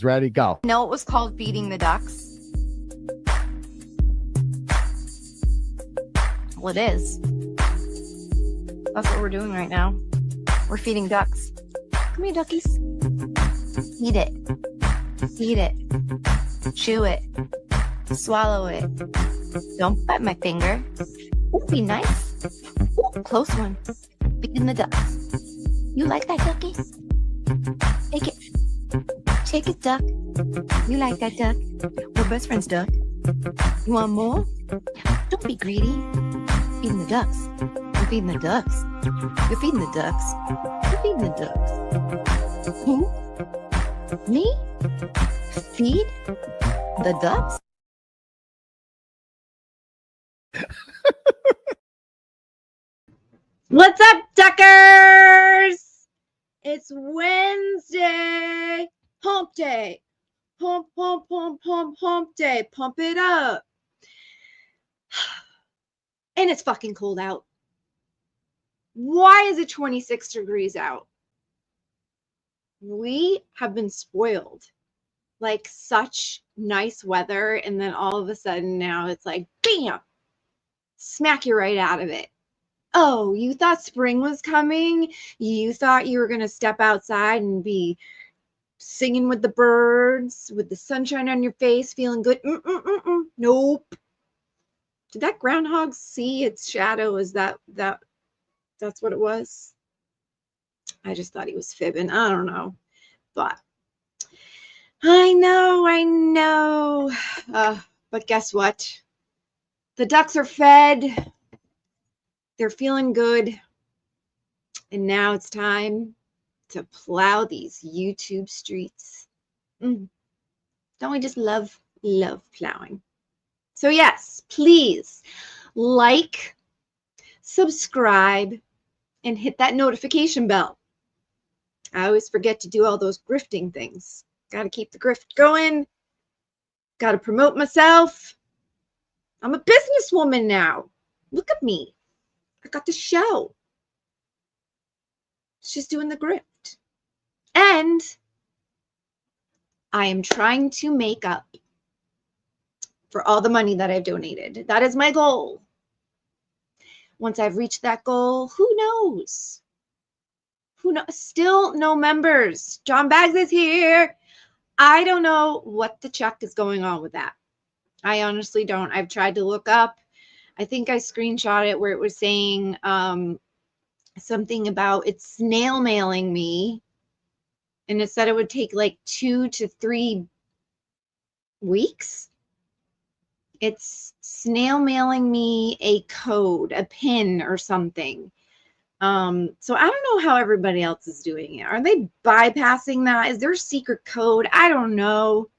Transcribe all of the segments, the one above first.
Ready, go. No, it was called feeding the ducks. Well, it is. That's what we're doing right now. We're feeding ducks. Come here, duckies. Eat it. Eat it. Chew it. Swallow it. Don't bite my finger. Ooh, be nice. Ooh, close one. Feeding the ducks. You like that, ducky? Take it. Take it, duck. You like that, duck? We're best friends, duck. You want more? Don't be greedy. Feeding the ducks. You're feeding the ducks. You're feeding the ducks. You're feeding the ducks. Who? Me? Feed the ducks? What's up, duckers? It's Wednesday. Hump day. Hump, hump, hump, hump, hump day. Pump it up. And it's fucking cold out. Why is it 26 degrees out? We have been spoiled. Like such nice weather, and then all of a sudden now it's like, bam, smack you right out of it. Oh, you thought spring was coming? You thought you were going to step outside and be singing with the birds, with the sunshine on your face, feeling good? Nope. Did that groundhog see its shadow? Is that's what it was? I just thought he was fibbing. I don't know. But I know. But guess what? The ducks are fed. They're feeling good. And now it's time to plow these YouTube streets. Don't we just love plowing? So yes, please like, subscribe, and hit that notification bell. I always forget to do all those grifting things. Got to keep the grift going. Got to promote myself. I'm a businesswoman now. Look at me. I got the show. She's doing the grift. And I am trying to make up for all the money that I've donated. That is my goal. Once I've reached that goal, who knows? Who knows? Still no members. John Baggs is here. I don't know what the check is going on with that. I honestly don't. I've tried to look up. I think I screenshot it where it was saying something about it's snail mailing me. And it said it would take like 2 to 3 weeks. It's snail mailing me a code, a pin or something. So I don't know how everybody else is doing it. Are they bypassing that? Is there a secret code? I don't know.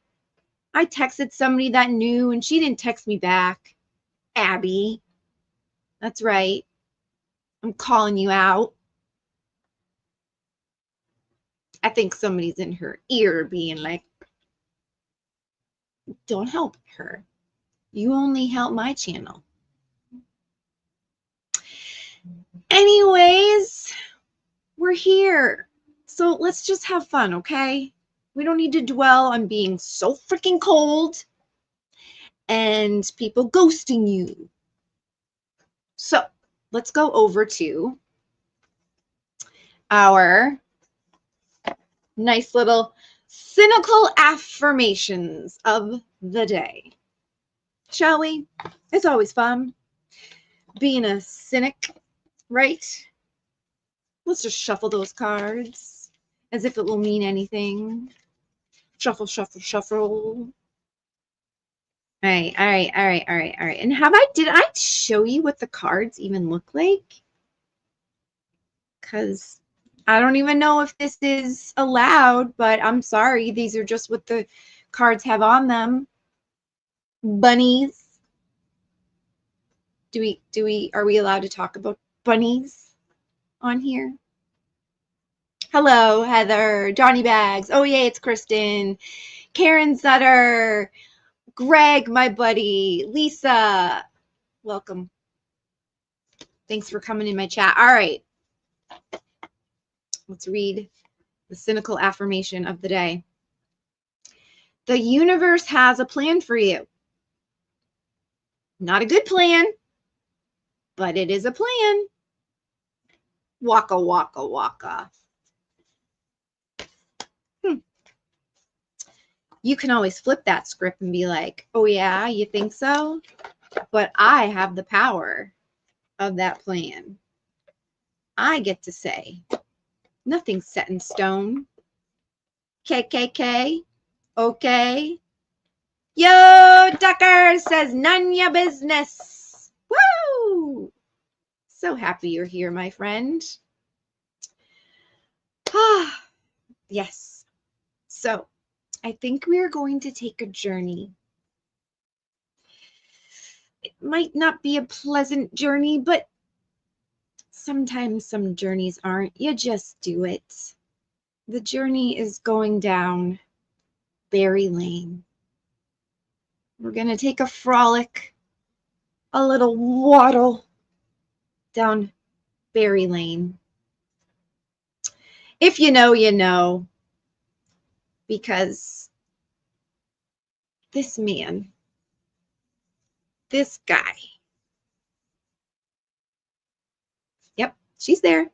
I texted somebody that knew and she didn't text me back. Abby. That's right. I'm calling you out. I think somebody's in her ear being like, don't help her. You only help my channel. Anyways, we're here. So let's just have fun, okay? We don't need to dwell on being so freaking cold and people ghosting you. So let's go over to our nice little cynical affirmations of the day. Shall we? It's always fun being a cynic, right? Let's just shuffle those cards as if it will mean anything. Shuffle, shuffle, shuffle. All right. And did I show you what the cards even look like? Because I don't even know if this is allowed, but I'm sorry. These are just what the cards have on them. Bunnies. Are we allowed to talk about bunnies on here? Hello, Heather, Johnny Bags. Oh, yeah, it's Kristen. Karen Sutter. Greg, my buddy. Lisa. Welcome. Thanks for coming in my chat. All right. Let's read the cynical affirmation of the day. The universe has a plan for you. Not a good plan, but it is a plan. Waka, waka, waka. You can always flip that script and be like, oh yeah, you think so? But I have the power of that plan. I get to say, nothing's set in stone. KKK, okay. Yo, Ducker says none your business. Woo! So happy you're here, my friend. Ah, yes. So I think we are going to take a journey. It might not be a pleasant journey, but sometimes some journeys aren't. You just do it. The journey is going down Berry Lane. We're going to take a frolic, a little waddle down Berry Lane. If you know, you know, because this man, this guy, yep, she's there.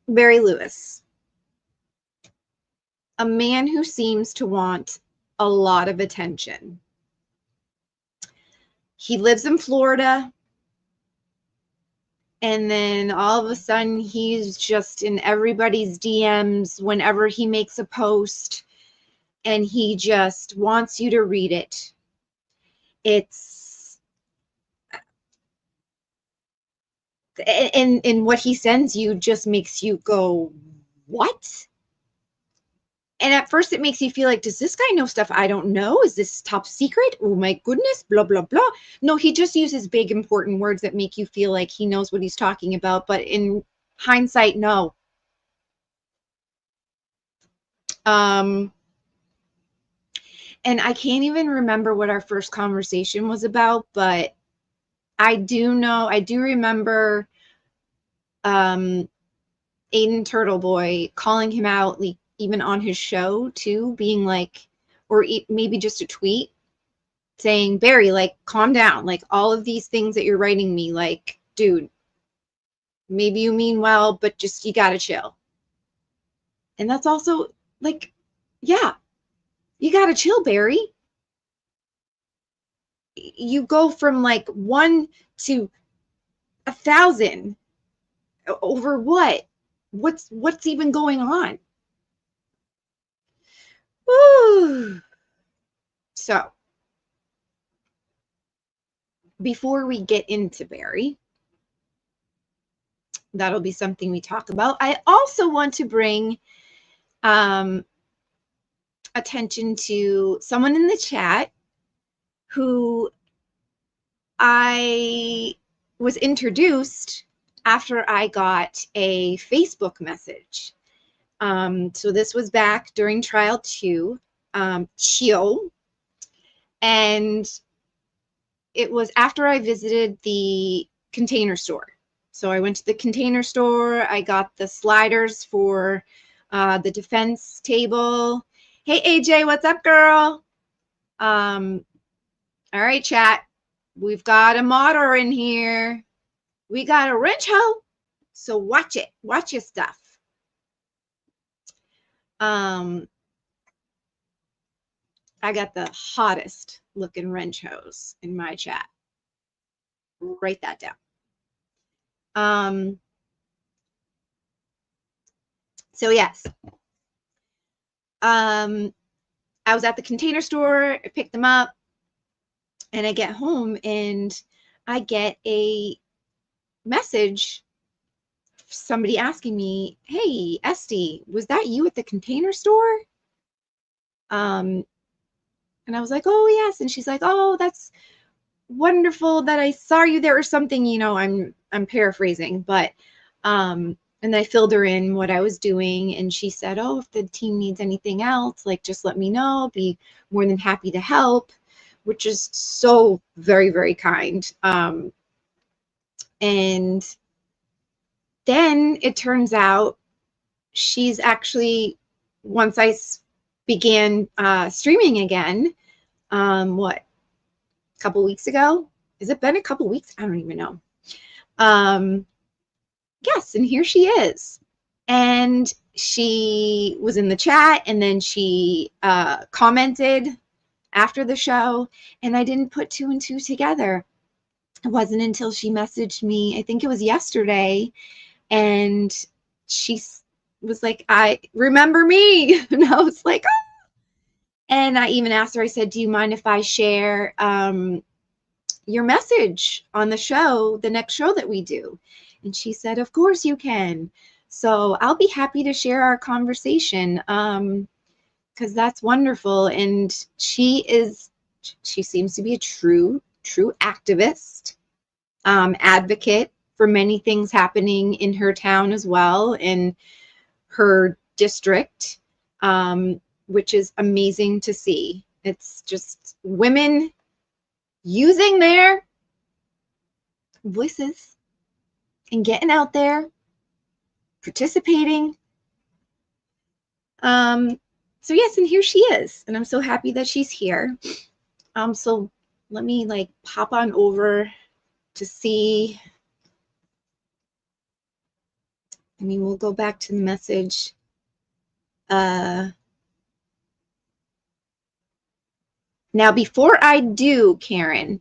Barry Lewis, a man who seems to want a lot of attention. He lives in Florida, and then all of a sudden he's just in everybody's DMs whenever he makes a post, and he just wants you to read it. It's and what he sends you just makes you go, what? And at first it makes you feel like, does this guy know stuff I don't know? Is this top secret? Oh my goodness, blah, blah, blah. No, he just uses big, important words that make you feel like he knows what he's talking about. But in hindsight, no. And I can't even remember what our first conversation was about, but I do remember Aiden Turtle Boy calling him out, like, even on his show too, being like, or maybe just a tweet saying, Barry, like, calm down. Like, all of these things that you're writing me, like, dude, maybe you mean well, but just, you gotta chill. And that's also like, yeah, you gotta chill, Barry. You go from like 1 to 1,000 over what? What's even going on? Woo. So before we get into Barry, that'll be something we talk about. I also want to bring attention to someone in the chat who I was introduced after I got a Facebook message. So this was back during trial 2, Chio, and it was after I visited the Container Store. So I went to the Container Store. I got the sliders for the defense table. Hey, AJ, what's up, girl? All right, chat. We've got a modder in here. We got a wrench hoe. So watch it. Watch your stuff. I got the hottest looking wrench hose in my chat. Write that down. So yes. I was at the Container Store. I picked them up, and I get home and I get a message, somebody asking me, hey, Esty, was that you at the Container Store? And I was like, oh, yes. And she's like, oh, that's wonderful that I saw you there or something. You know, I'm paraphrasing, but and I filled her in what I was doing, and she said, oh, if the team needs anything else, like, just let me know. I'll be more than happy to help, which is so very, very kind. And then it turns out she's actually, once I began streaming again, what, a couple weeks ago? Has it been a couple weeks? I don't even know. Yes, and here she is. And she was in the chat, and then she commented after the show, and I didn't put two and two together. It wasn't until she messaged me, I think it was yesterday, and she was like, I remember me. And I was like, oh. And I even asked her, I said, do you mind if I share your message on the show, the next show that we do? And she said, of course you can. So I'll be happy to share our conversation, because that's wonderful. And she seems to be a true activist, advocate for many things happening in her town as well, in her district, which is amazing to see. It's just women using their voices and getting out there, participating. So yes, and here she is, and I'm so happy that she's here. So let me like pop on over to see. I mean, we'll go back to the message. Now, before I do, Karen,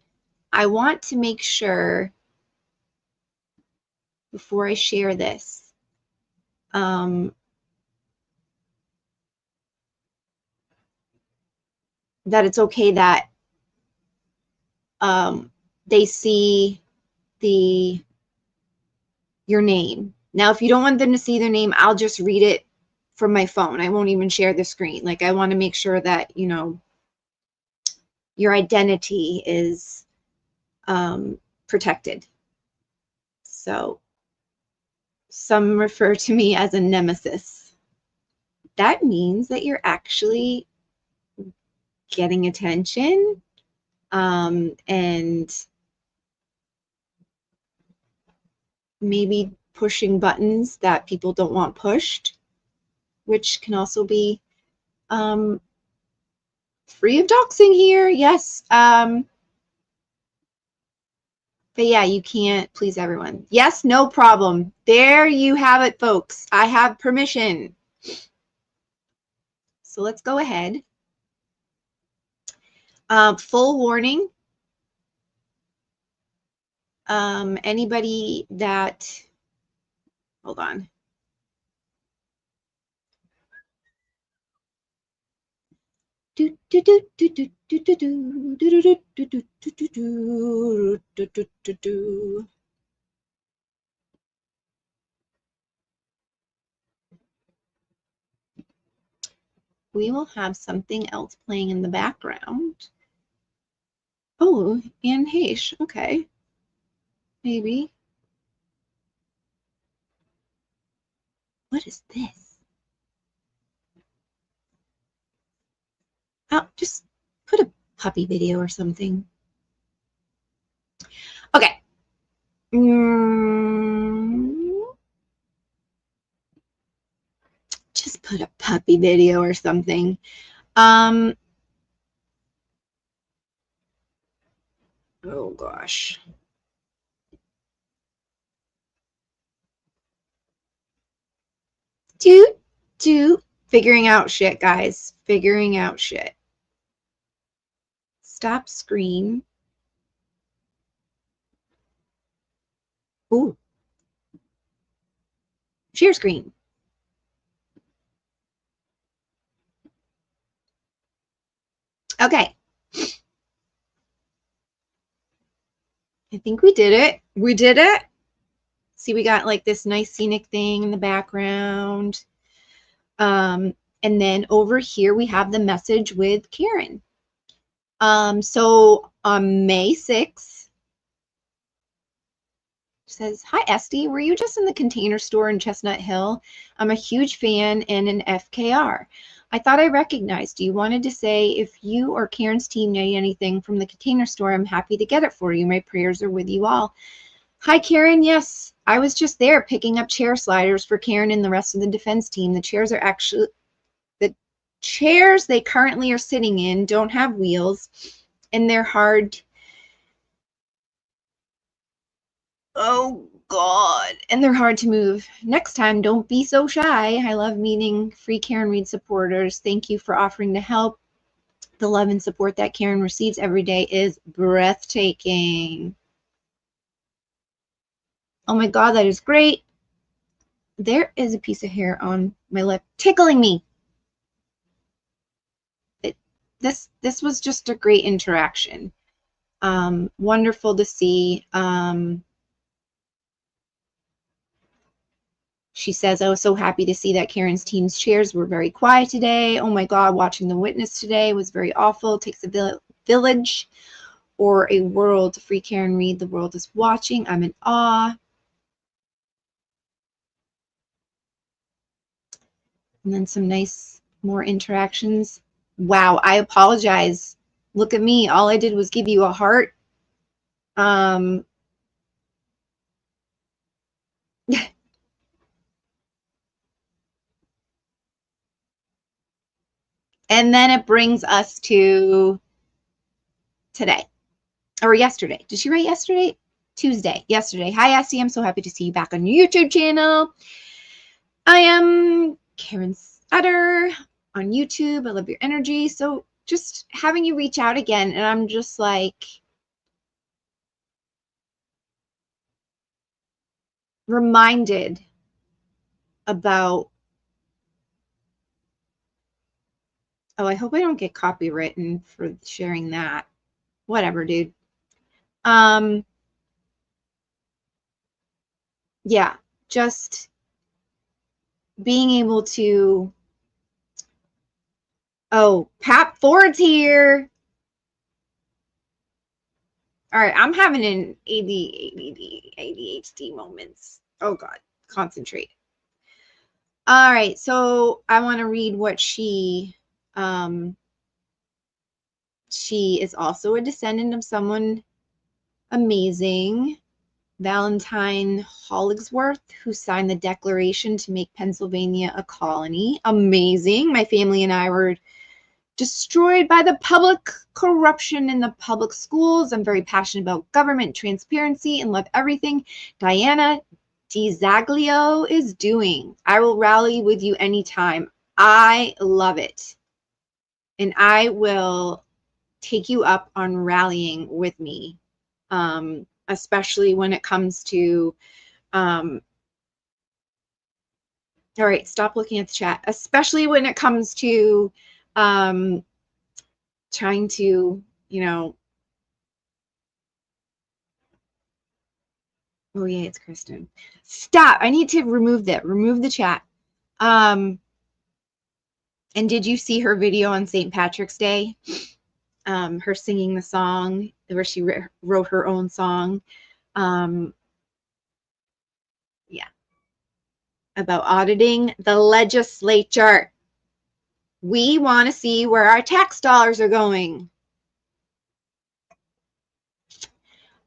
I want to make sure, before I share this, that it's okay that they see your name. Now, if you don't want them to see their name, I'll just read it from my phone. I won't even share the screen. Like, I want to make sure that, you know, your identity is protected. So some refer to me as a nemesis. That means that you're actually getting attention, and maybe pushing buttons that people don't want pushed, which can also be free of doxing here. Yes. But yeah, you can't please everyone. Yes, no problem. There you have it, folks. I have permission. So let's go ahead. Full warning. Anybody that, hold on. We will have something else playing in the background. Oh, Anne Heche. Okay. Maybe. What is this? Oh, just put a puppy video or something. Okay. Just put a puppy video or something. Oh gosh. Figuring out shit, guys. Figuring out shit. Stop screen. Ooh. Share screen. Okay. I think we did it. We did it. See, we got like this nice scenic thing in the background. And then over here, we have the message with Karen. So on May 6th, says, hi, Esty, were you just in the Container Store in Chestnut Hill? I'm a huge fan and an FKR. I thought I recognized you. Wanted to say if you or Karen's team need anything from the Container Store, I'm happy to get it for you. My prayers are with you all. Hi, Karen. Yes, I was just there picking up chair sliders for Karen and the rest of the defense team. The chairs they currently are sitting in don't have wheels, and they're hard. Oh God. And they're hard to move. Next time, don't be so shy. I love meeting free Karen Read supporters. Thank you for offering to help. The love and support that Karen receives every day is breathtaking. Oh my God, that is great. There is a piece of hair on my lip tickling me. This was just a great interaction. Wonderful to see. She says, I was so happy to see that Karen's team's chairs were very quiet today. Oh my God, watching The Witness today was very awful. It takes a village or a world to free Karen Read. The world is watching. I'm in awe. And then some nice more interactions. Wow, I apologize. Look at me. All I did was give you a heart. And then it brings us to today or yesterday. Did she write yesterday? Tuesday, yesterday. Hi, Essie. I'm so happy to see you back on your YouTube channel. I am Karen Sutter on YouTube. I love your energy. So just having you reach out again, and I'm just like reminded about, oh, I hope I don't get copywritten for sharing that. Whatever, dude. Yeah, just being able to, oh, Pat Ford's here. All right, I'm having an ADHD moments. Oh God, concentrate. All right, so I want to read what she is also a descendant of someone amazing, Valentine Hollingsworth, who signed the Declaration to make Pennsylvania a colony. Amazing. My family and I were destroyed by the public corruption in the public schools. I'm very passionate about government transparency and love everything Diana DiZaglio is doing. I will rally with you anytime. I love it. And I will take you up on rallying with me, especially when it comes to, all right, stop looking at the chat, especially when it comes to trying to, you know, oh yeah, it's Kristen. Stop. I need to remove that. Remove the chat. And did you see her video on St. Patrick's Day? Her singing the song where she wrote her own song. Yeah. About auditing the legislature. We want to see where our tax dollars are going.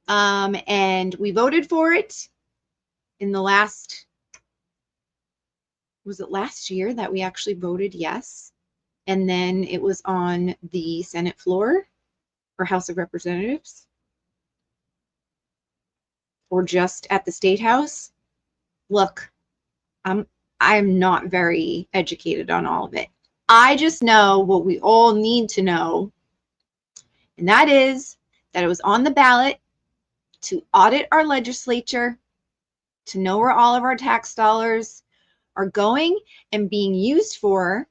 And we voted for it in the last, was it last year that we actually voted yes? And then it was on the Senate floor or House of Representatives or just at the State House. Look, I'm not very educated on all of it. I just know what we all need to know, and that is that it was on the ballot to audit our legislature, to know where all of our tax dollars are going and being used for,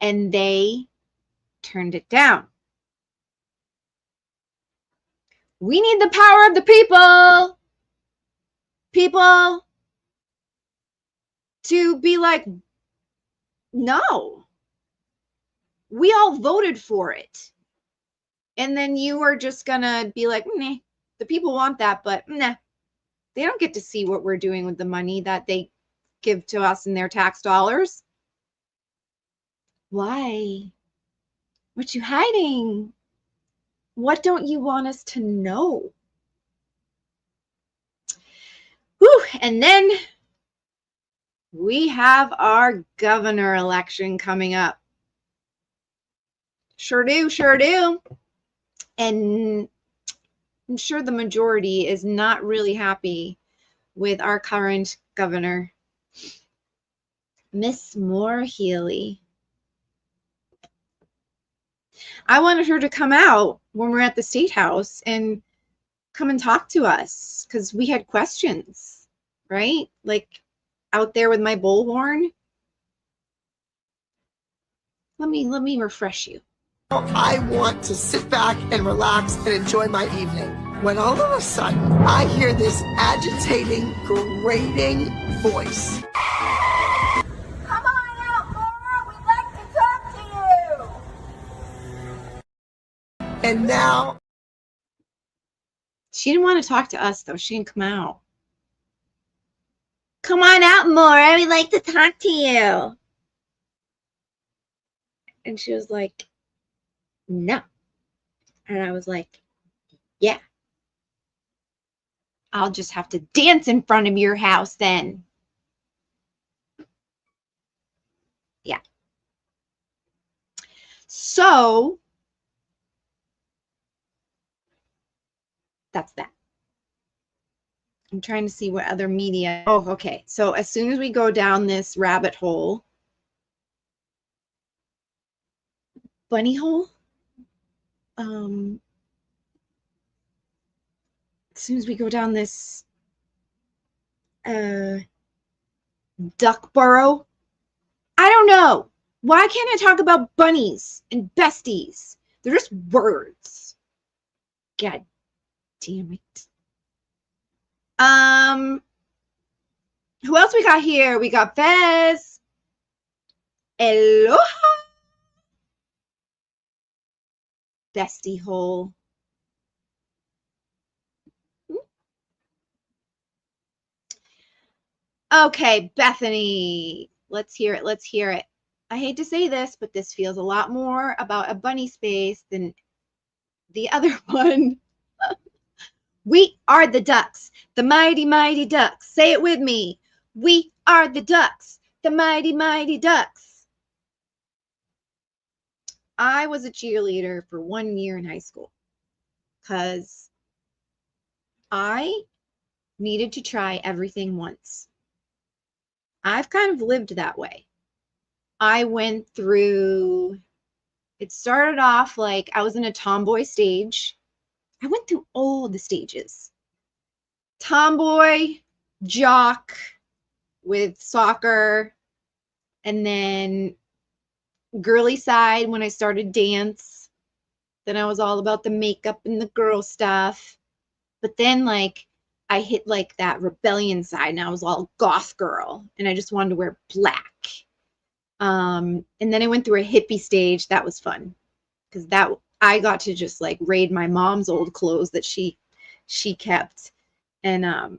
and they turned it down. We need the power of the people. People to be like, no, we all voted for it. And then you are just gonna be like, nah, the people want that, but nah, they don't get to see what we're doing with the money that they give to us in their tax dollars. Why? What you hiding? What don't you want us to know? Whew, and then we have our governor election coming up. Sure do, sure do. And I'm sure the majority is not really happy with our current governor, Miss Moore Healy. I wanted her to come out when we're at the State House and come and talk to us because we had questions, right? Like out there with my bullhorn. Let me refresh you. I want to sit back and relax and enjoy my evening. When all of a sudden I hear this agitating, grating voice. Come on out, Laura. We'd like to talk to you. And now She didn't want to talk to us though. She didn't come out. Come on out, Maura. We'd like to talk to you. And she was like, no. And I was like, yeah. I'll just have to dance in front of your house then. Yeah. So that's that. I'm trying to see what other media. Oh, okay. So as soon as we go down this rabbit hole, bunny hole, as soon as we go down this duck burrow, I don't know. Why can't I talk about bunnies and besties? They're just words. God damn it. Who else we got here? We got Fez. Aloha. Bestie hole. Okay, Bethany. Let's hear it. Let's hear it. I hate to say this, but this feels a lot more about a bunny space than the other one. We are the ducks, the mighty, mighty ducks. Say it with me. We are the ducks, the mighty, mighty ducks. I was a cheerleader for 1 year in high school because I needed to try everything once. I've kind of lived that way. I went through, it started off like I was in a tomboy stage. I went through all the stages. Tomboy, jock with soccer, and then girly side when I started dance. Then I was all about the makeup and the girl stuff. But then like I hit like that rebellion side and I was all goth girl and I just wanted to wear black. And then I went through a hippie stage. That was fun because that I got to just like raid my mom's old clothes that she kept and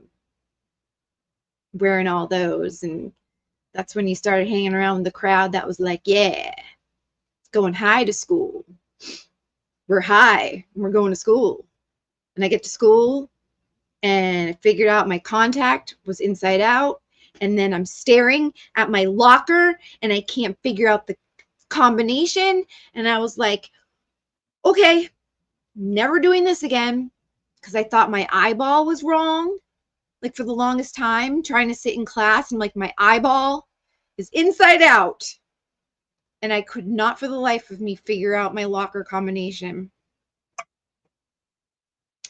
wearing all those. And that's when you started hanging around with the crowd that was like, yeah, going high to school. We're high and we're going to school. And I get to school and I figured out my contact was inside out. And then I'm staring at my locker and I can't figure out the combination. And I was like, okay, never doing this again. Because I thought my eyeball was wrong. Like for the longest time, trying to sit in class and like my eyeball is inside out. And I could not for the life of me figure out my locker combination.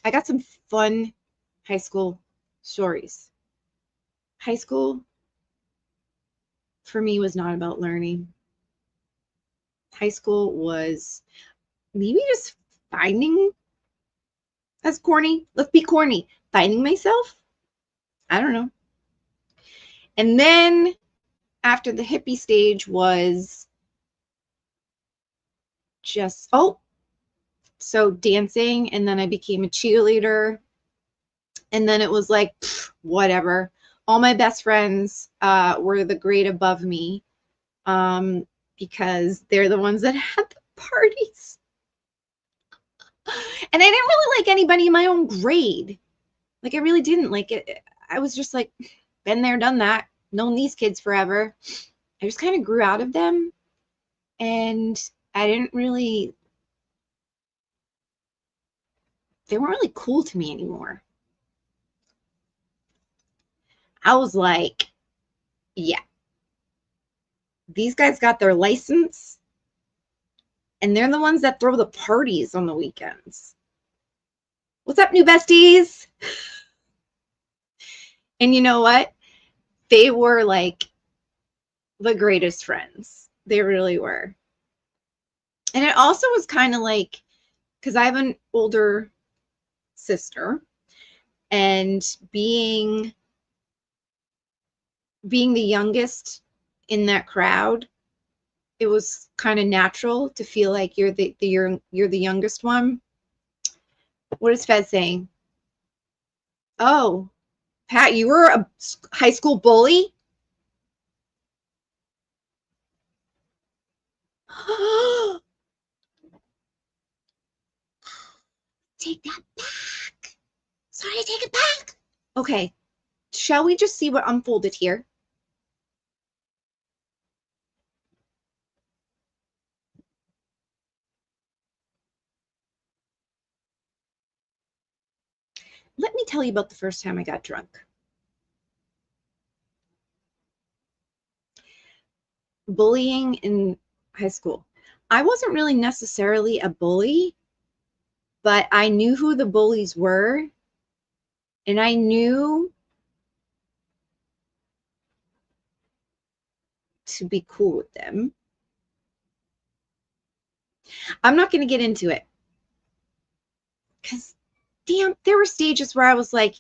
I got some fun high school stories. High school, for me, was not about learning. High school was maybe just finding, that's corny. Let's be corny. Finding myself. I don't know. And then after the hippie stage was just, so dancing. And then I became a cheerleader. And then it was like, whatever. All my best friends were the grade above me because they're the ones that had the parties. And I didn't really like anybody in my own grade. Like I really didn't like it. I was just like, been there, done that, known these kids forever. I just kind of grew out of them, and I didn't really, they weren't really cool to me anymore. I was like, yeah, these guys got their license, and they're the ones that throw the parties on the weekends. What's up, new besties? And you know what? They were like the greatest friends. They really were. And it also was kind of like, because I have an older sister, and being the youngest in that crowd, it was kind of natural to feel like you're the youngest one. What is Fed saying? Oh, Pat, you were a high school bully? Take that back. Sorry, take it back. Okay, shall we just see what unfolded here? Let me tell you about the first time I got drunk. Bullying in high school. I wasn't really necessarily a bully, but I knew who the bullies were, and I knew to be cool with them. I'm not going to get into it, because damn, there were stages where I was like,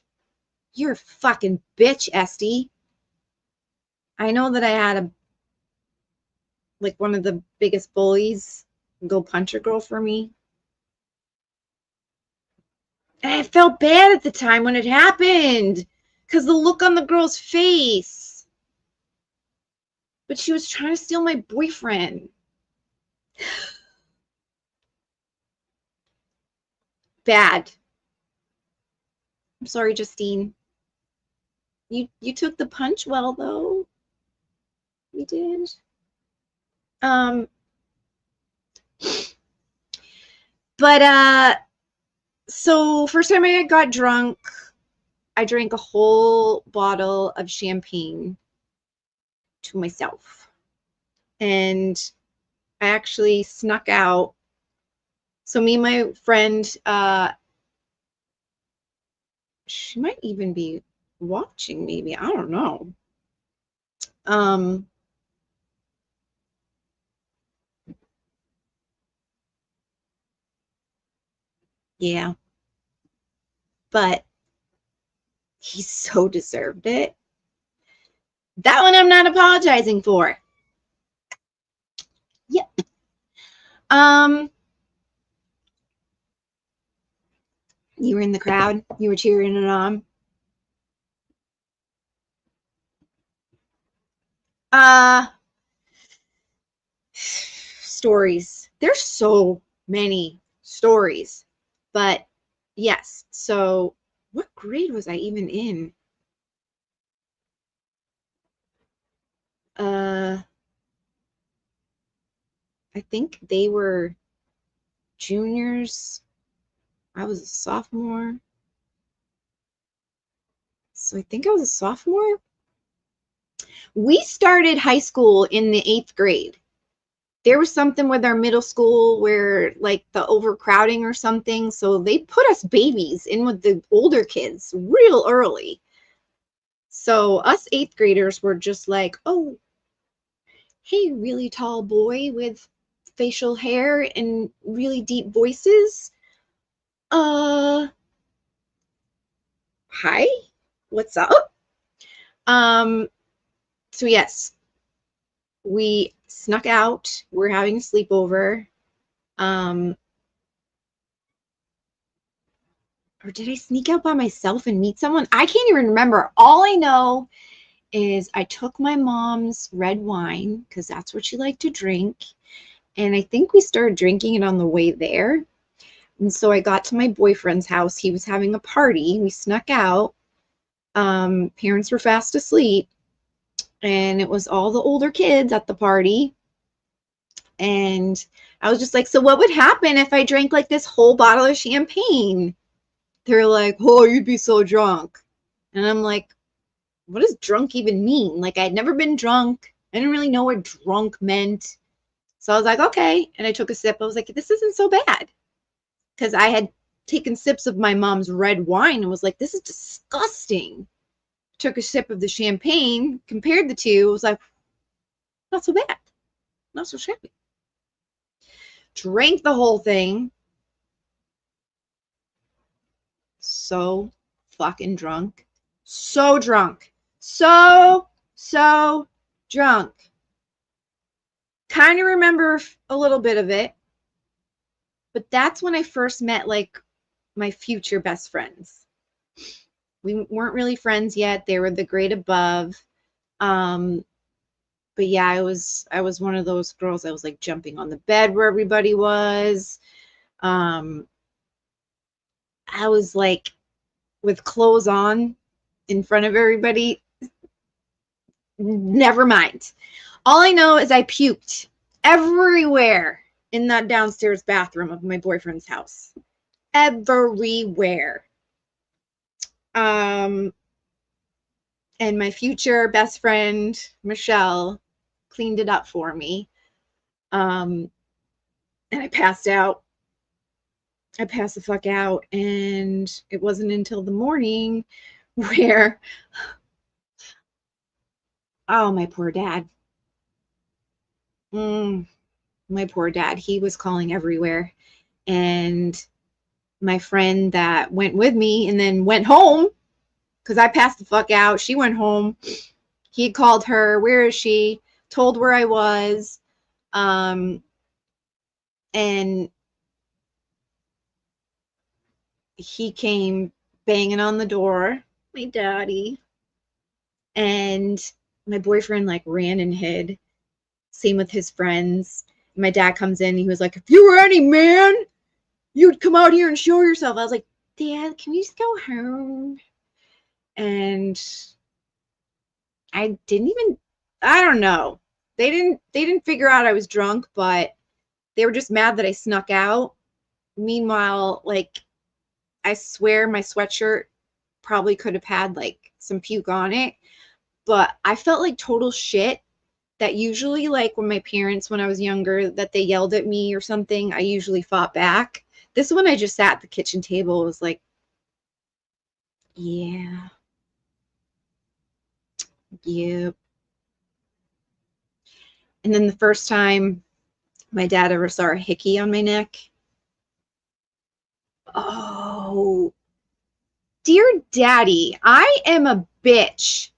you're a fucking bitch, Esty. I know that I had one of the biggest bullies go punch a girl for me. And I felt bad at the time when it happened, because the look on the girl's face. But she was trying to steal my boyfriend. Bad. I'm sorry, Justine. You took the punch well, though. You did. But so first time I got drunk, I drank a whole bottle of champagne to myself. And I actually snuck out. So me and my friend, she might even be watching, maybe. I don't know. Yeah. But he so deserved it. That one I'm not apologizing for. Yep. You were in the crowd. You were cheering it on. Stories. There's so many stories. But yes, so what grade was I even in? I think they were juniors. I was a sophomore. So I think I was a sophomore. We started high school in the 8th grade. There was something with our middle school where like the overcrowding or something. So they put us babies in with the older kids real early. So us 8th graders were just like, oh, hey, really tall boy with facial hair and really deep voices. Hi, what's up? So yes, we snuck out. We're having a sleepover. Or did I sneak out by myself and meet someone? I can't even remember. All I know is I took my mom's red wine because that's what she liked to drink. And I think we started drinking it on the way there. And so I got to my boyfriend's house. He was having a party. We snuck out. Parents were fast asleep, and it was all the older kids at the party. And I was just like, so what would happen if I drank like this whole bottle of champagne? They're like, oh, you'd be so drunk. And I'm like, what does drunk even mean? Like, I'd never been drunk. I didn't really know what drunk meant. So I was like, okay. And I took a sip. I was like, this isn't so bad. Because I had taken sips of my mom's red wine and was like, this is disgusting. Took a sip of the champagne, compared the two, was like, not so bad. Not so shabby. Drank the whole thing. So fucking drunk. So drunk. So drunk. Kind of remember a little bit of it. But that's when I first met like my future best friends. We weren't really friends yet. They were the grade above. But yeah, I was one of those girls. I was like jumping on the bed where everybody was. I was like with clothes on in front of everybody. Never mind. All I know is I puked everywhere in that downstairs bathroom of my boyfriend's house. Everywhere. And my future best friend, Michelle, cleaned it up for me. And I passed out. I passed the fuck out. And it wasn't until the morning where, oh, my poor dad. My poor dad. He was calling everywhere. And my friend that went with me and then went home, because I passed the fuck out. She went home. He called her. Where is she? Told where I was. And he came banging on the door. My daddy. And my boyfriend like ran and hid. Same with his friends. My dad comes in. He was like, if you were any man, you'd come out here and show yourself. I was like, Dad, can we just go home? And I don't know. They didn't figure out I was drunk, but they were just mad that I snuck out. Meanwhile, like, I swear my sweatshirt probably could have had like some puke on it, but I felt like total shit. That usually, like when my parents, when I was younger, that they yelled at me or something, I usually fought back. This one, I just sat at the kitchen table, was like, yeah. Yep. And then the first time my dad ever saw a hickey on my neck. Oh, dear daddy, I am a bitch.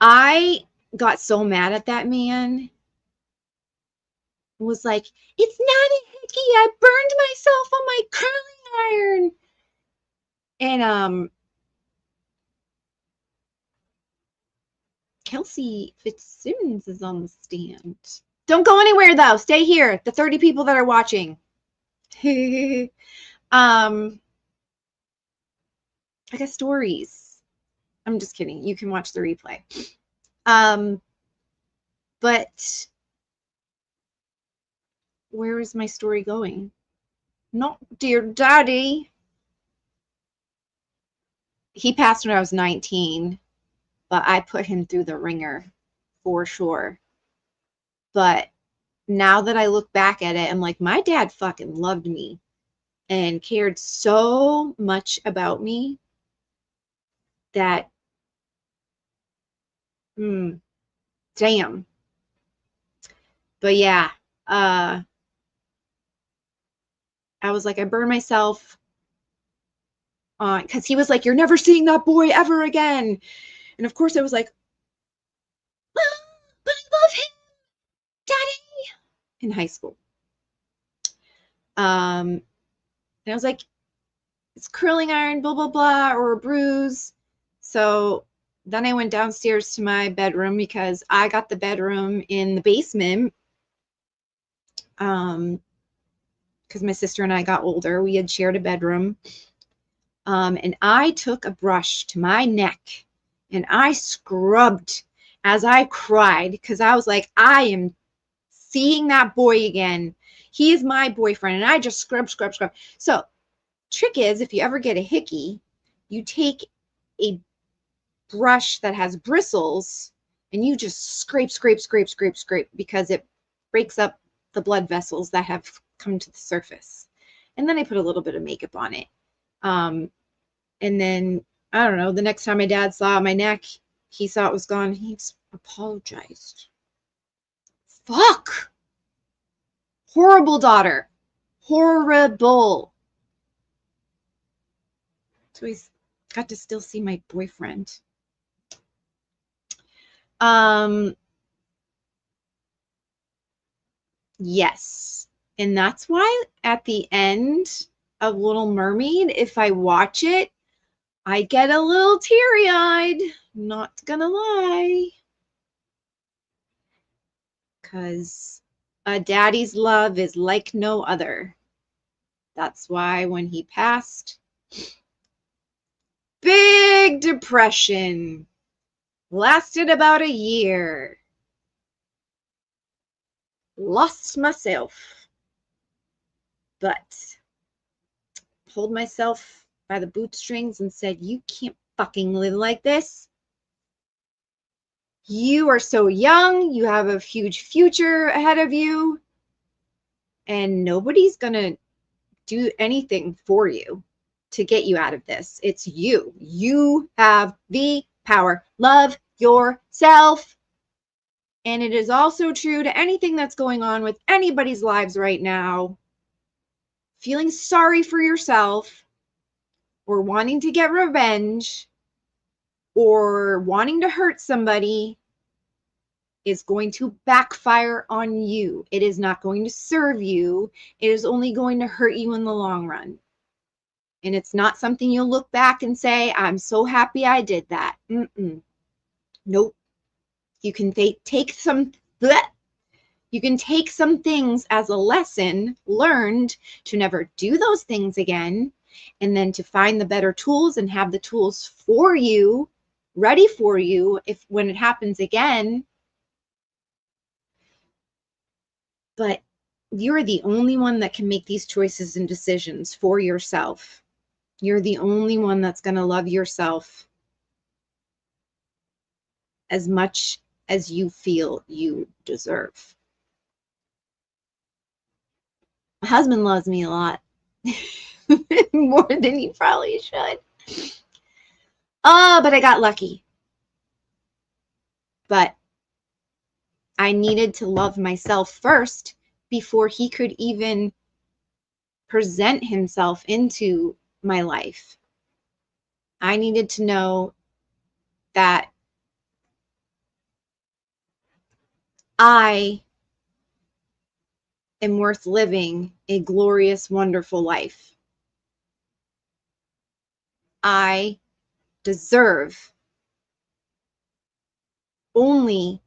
I got so mad at that man. Was like, it's not a hickey. I burned myself on my curling iron. And Kelsey Fitzsimmons is on the stand. Don't go anywhere though. Stay here. The 30 people that are watching. I got stories. I'm just kidding. You can watch the replay. But where is my story going? Not dear daddy. He passed when I was 19, but I put him through the ringer for sure. But now that I look back at it, I'm like, my dad fucking loved me and cared so much about me that, damn. But yeah, I was like, I burned myself on, because he was like, you're never seeing that boy ever again. And of course I was like, but I love him, daddy, in high school. And I was like, it's curling iron, blah, blah, blah, or a bruise. So then I went downstairs to my bedroom because I got the bedroom in the basement. Because my sister and I got older. We had shared a bedroom. And I took a brush to my neck and I scrubbed as I cried because I was like, I am seeing that boy again. He is my boyfriend. And I just scrub. So trick is, if you ever get a hickey, you take a brush that has bristles and you just scrape because it breaks up the blood vessels that have come to the surface. And then I put a little bit of makeup on it. And then, I don't know, the next time my dad saw my neck, he saw it was gone. He apologized. Fuck. Horrible daughter. Horrible. So he's got to still see my boyfriend. Yes. And that's why at the end of Little Mermaid, if I watch it, I get a little teary-eyed. Not gonna lie. Because a daddy's love is like no other. That's why when he passed, big depression. Lasted about a year. Lost myself. But pulled myself by the bootstrings and said, you can't fucking live like this. You are so young. You have a huge future ahead of you. And nobody's going to do anything for you to get you out of this. It's you. You have the power. Love yourself. And it is also true to anything that's going on with anybody's lives right now. Feeling sorry for yourself or wanting to get revenge or wanting to hurt somebody is going to backfire on you. It is not going to serve you. It is only going to hurt you in the long run. And it's not something you'll look back and say, I'm so happy I did that. Nope. You can take some things as a lesson learned to never do those things again, and then to find the better tools and have the tools for you, ready for you if when it happens again. But you're the only one that can make these choices and decisions for yourself. You're the only one that's going to love yourself as much as you feel you deserve. My husband loves me a lot. More than he probably should. But I got lucky. But I needed to love myself first before he could even present himself into my life. I needed to know that I am worth living a glorious, wonderful life. I deserve only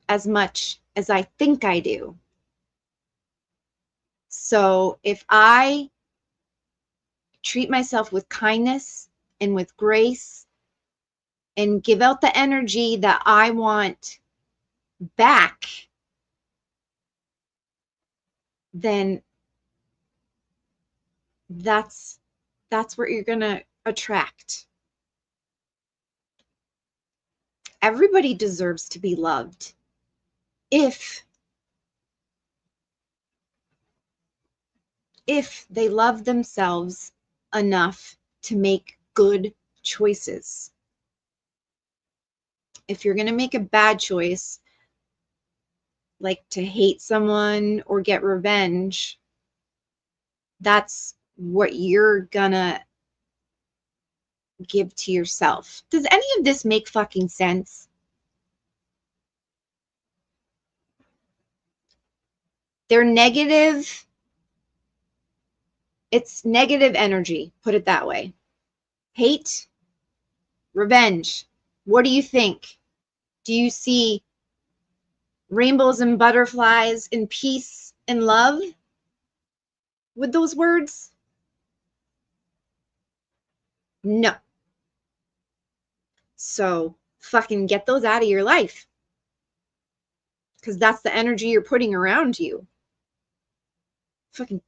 as much as I think I do. So if I treat myself with kindness and with grace and give out the energy that I want back, then that's what you're going to attract. Everybody deserves to be loved if they love themselves enough to make good choices. If you're going to make a bad choice, like to hate someone or get revenge, that's what you're gonna give to yourself. Does any of this make fucking sense? They're negative. It's negative energy, put it that way. Hate, revenge. What do you think? Do you see rainbows and butterflies and peace and love with those words? No. So fucking get those out of your life, because that's the energy you're putting around you. Fucking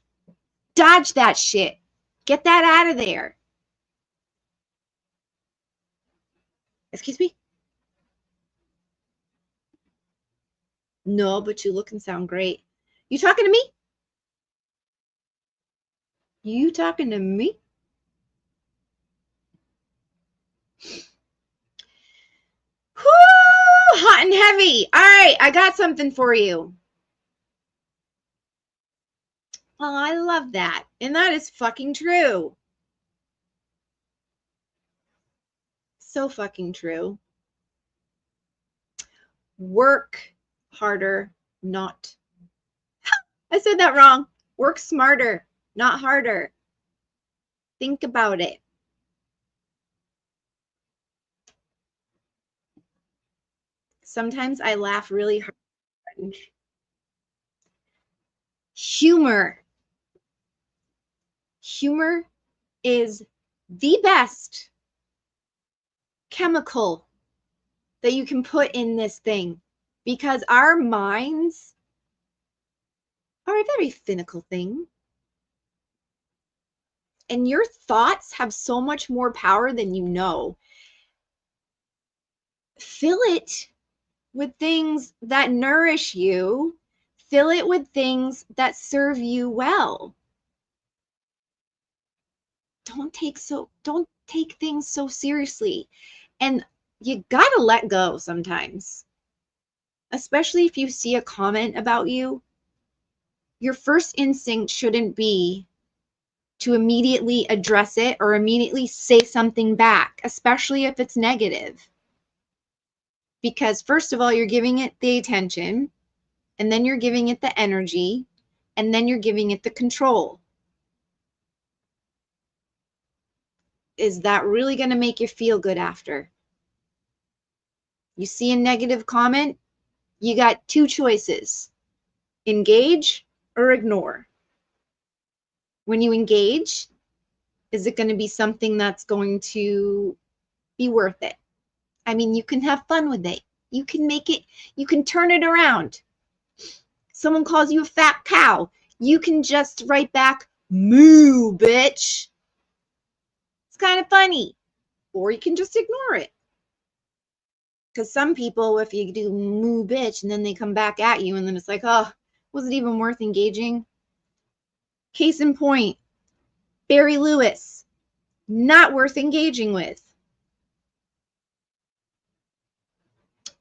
dodge that shit. Get that out of there. Excuse me? No, but you look and sound great. You talking to me? You talking to me? Whoo! Hot and heavy. All right, I got something for you. Oh, I love that. And that is fucking true. So fucking true. Work harder, not. I said that wrong. Work smarter, not harder. Think about it. Sometimes I laugh really hard. Humor. Humor is the best chemical that you can put in this thing, because our minds are a very finical thing. And your thoughts have so much more power than you know. Fill it with things that nourish you. Fill it with things that serve you well. Don't take things so seriously. And you gotta let go sometimes. Especially if you see a comment about you. Your first instinct shouldn't be to immediately address it or immediately say something back, especially if it's negative. Because first of all, you're giving it the attention, and then you're giving it the energy, and then you're giving it the control. Is that really going to make you feel good after? You see a negative comment, you got two choices: engage or ignore. When you engage, is it going to be something that's going to be worth it? I mean, you can have fun with it. You can make it, you can turn it around. Someone calls you a fat cow. You can just write back, moo, bitch. It's kind of funny. Or you can just ignore it. Because some people, if you do moo, bitch, and then they come back at you, and then it's like, oh, was it even worth engaging? Case in point, Barry Lewis, not worth engaging with.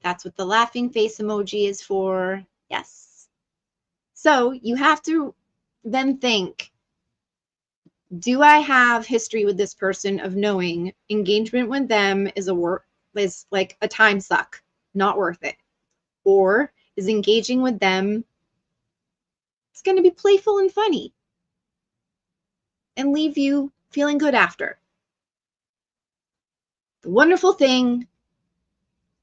That's what the laughing face emoji is for. Yes. So you have to then think, do I have history with this person of knowing engagement with them is like a time suck, not worth it? Or is engaging with them, it's going to be playful and funny and leave you feeling good after? The wonderful thing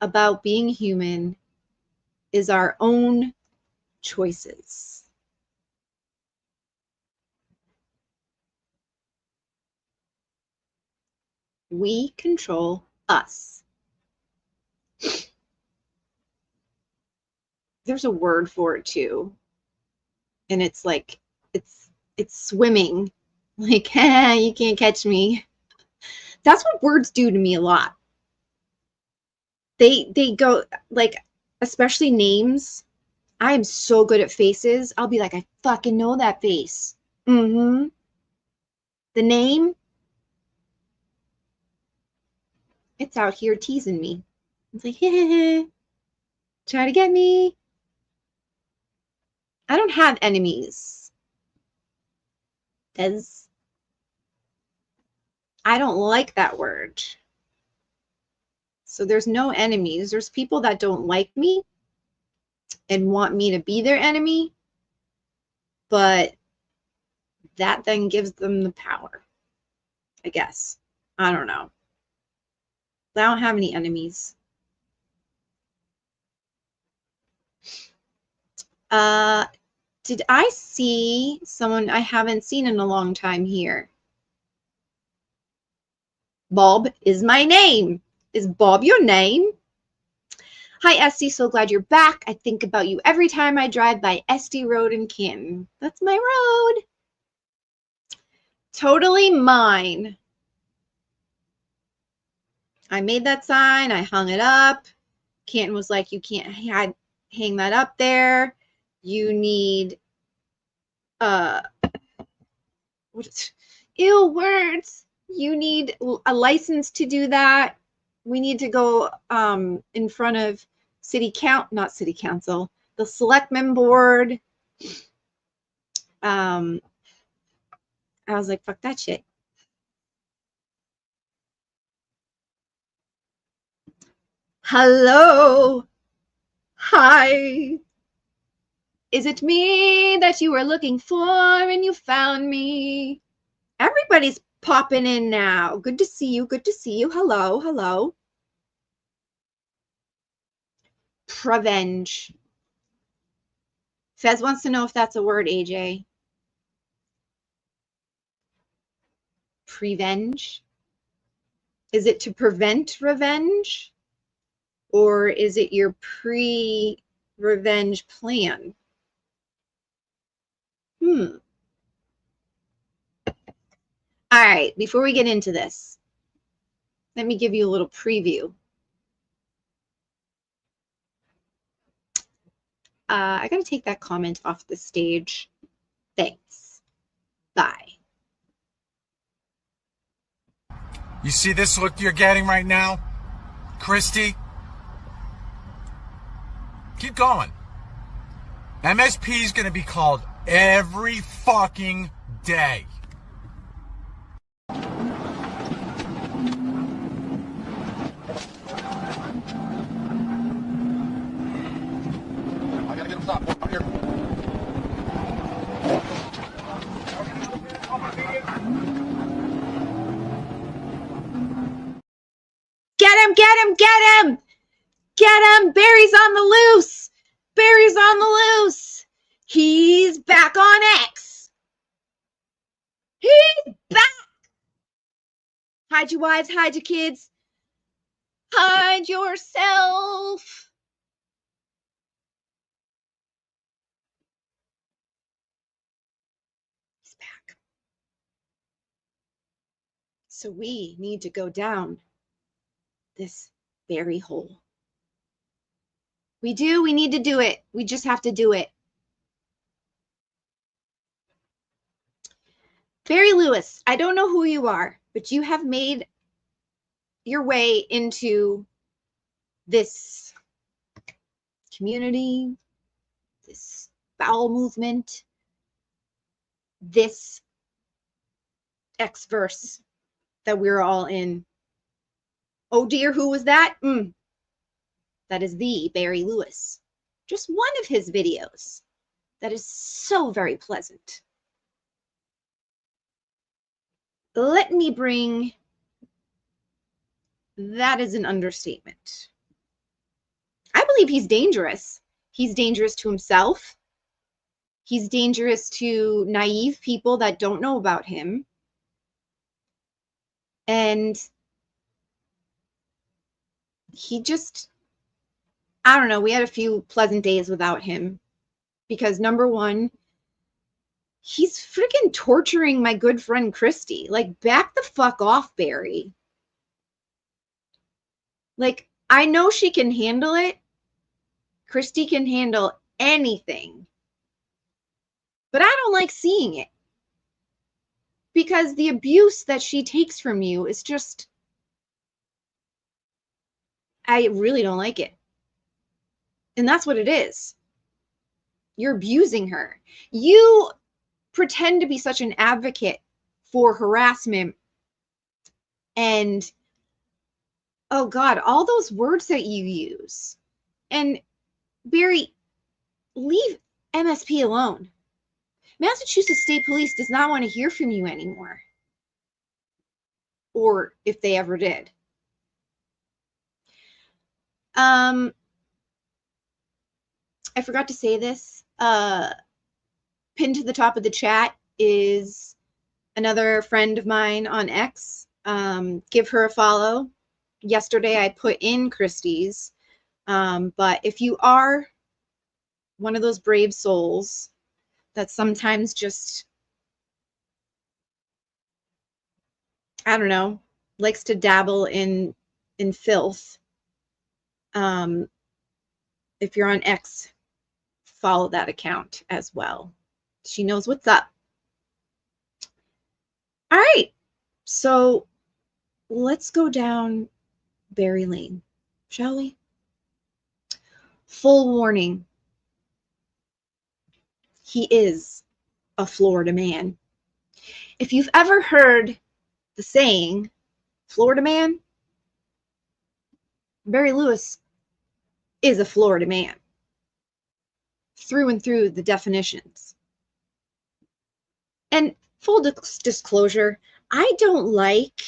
about being human is our own choices. We control us. There's a word for it too. And it's like, it's swimming. Like, you can't catch me. That's what words do to me a lot. They go, like, especially names. I am so good at faces. I'll be like, I fucking know that face. Mm-hmm. The name, it's out here teasing me. It's like, hey, try to get me. I don't have enemies. Because I don't like that word. So there's no enemies. There's people that don't like me and want me to be their enemy, but that then gives them the power, I guess. I don't know. I don't have any enemies. Did I see someone I haven't seen in a long time here? Bob is my name. Is Bob your name? Hi, Esty. So glad you're back. I think about you every time I drive by Esty Road in Canton. That's my road. Totally mine. I made that sign. I hung it up. Canton was like, you can't hang that up there. You need ew, words. You need a license to do that. We need to go in front of not city council, the selectmen board. I was like, fuck that shit. Hello. Hi. Is it me that you were looking for and you found me? Everybody's popping in now. Good to see you. Good to see you. Hello. Hello. Prevenge. Fez wants to know if that's a word, AJ. Prevenge. Is it to prevent revenge? Or is it your pre-revenge plan? All right, before we get into this, let me give you a little preview. I gotta take that comment off the stage. Thanks. Bye. You see this look you're getting right now? Christy? Keep going. MSP is going to be called every fucking day. I gotta get him stopped. Up here. Get him, get him, get him! Get him! Barry's on the loose! Barry's on the loose! He's back on X! He's back! Hide your wives, hide your kids. Hide yourself. He's back. So we need to go down this Barry hole. We do. We need to do it. We just have to do it. Barry Lewis, I don't know who you are, but you have made your way into this community, this bowel movement, this X-verse that we're all in. Oh dear, who was that? That is the Barry Lewis. Just one of his videos that is so very pleasant. Let me bring, that is an understatement. I believe he's dangerous. He's dangerous to himself. He's dangerous to naive people that don't know about him. And he just, I don't know, we had a few pleasant days without him because number one, he's freaking torturing my good friend Christy. Like, back the fuck off, Barry. Like, I know she can handle it. Christy can handle anything. But I don't like seeing it. Because the abuse that she takes from you is just, I really don't like it. And that's what it is. You're abusing her. You pretend to be such an advocate for harassment and, oh God, all those words that you use. And Barry, leave MSP alone. Massachusetts State Police does not want to hear from you anymore. Or if they ever did. I forgot to say this. Pinned to the top of the chat is another friend of mine on X. give her a follow. Yesterday I put in Christie's, but if you are one of those brave souls that sometimes just, I don't know, likes to dabble in filth, if you're on X, follow that account as well. She knows what's up. All right, so let's go down Berry Lane, shall we? Full warning. He is a Florida man. If you've ever heard the saying, Florida man, Barry Lewis is a Florida man. Through and through the definitions. And full disclosure, I don't like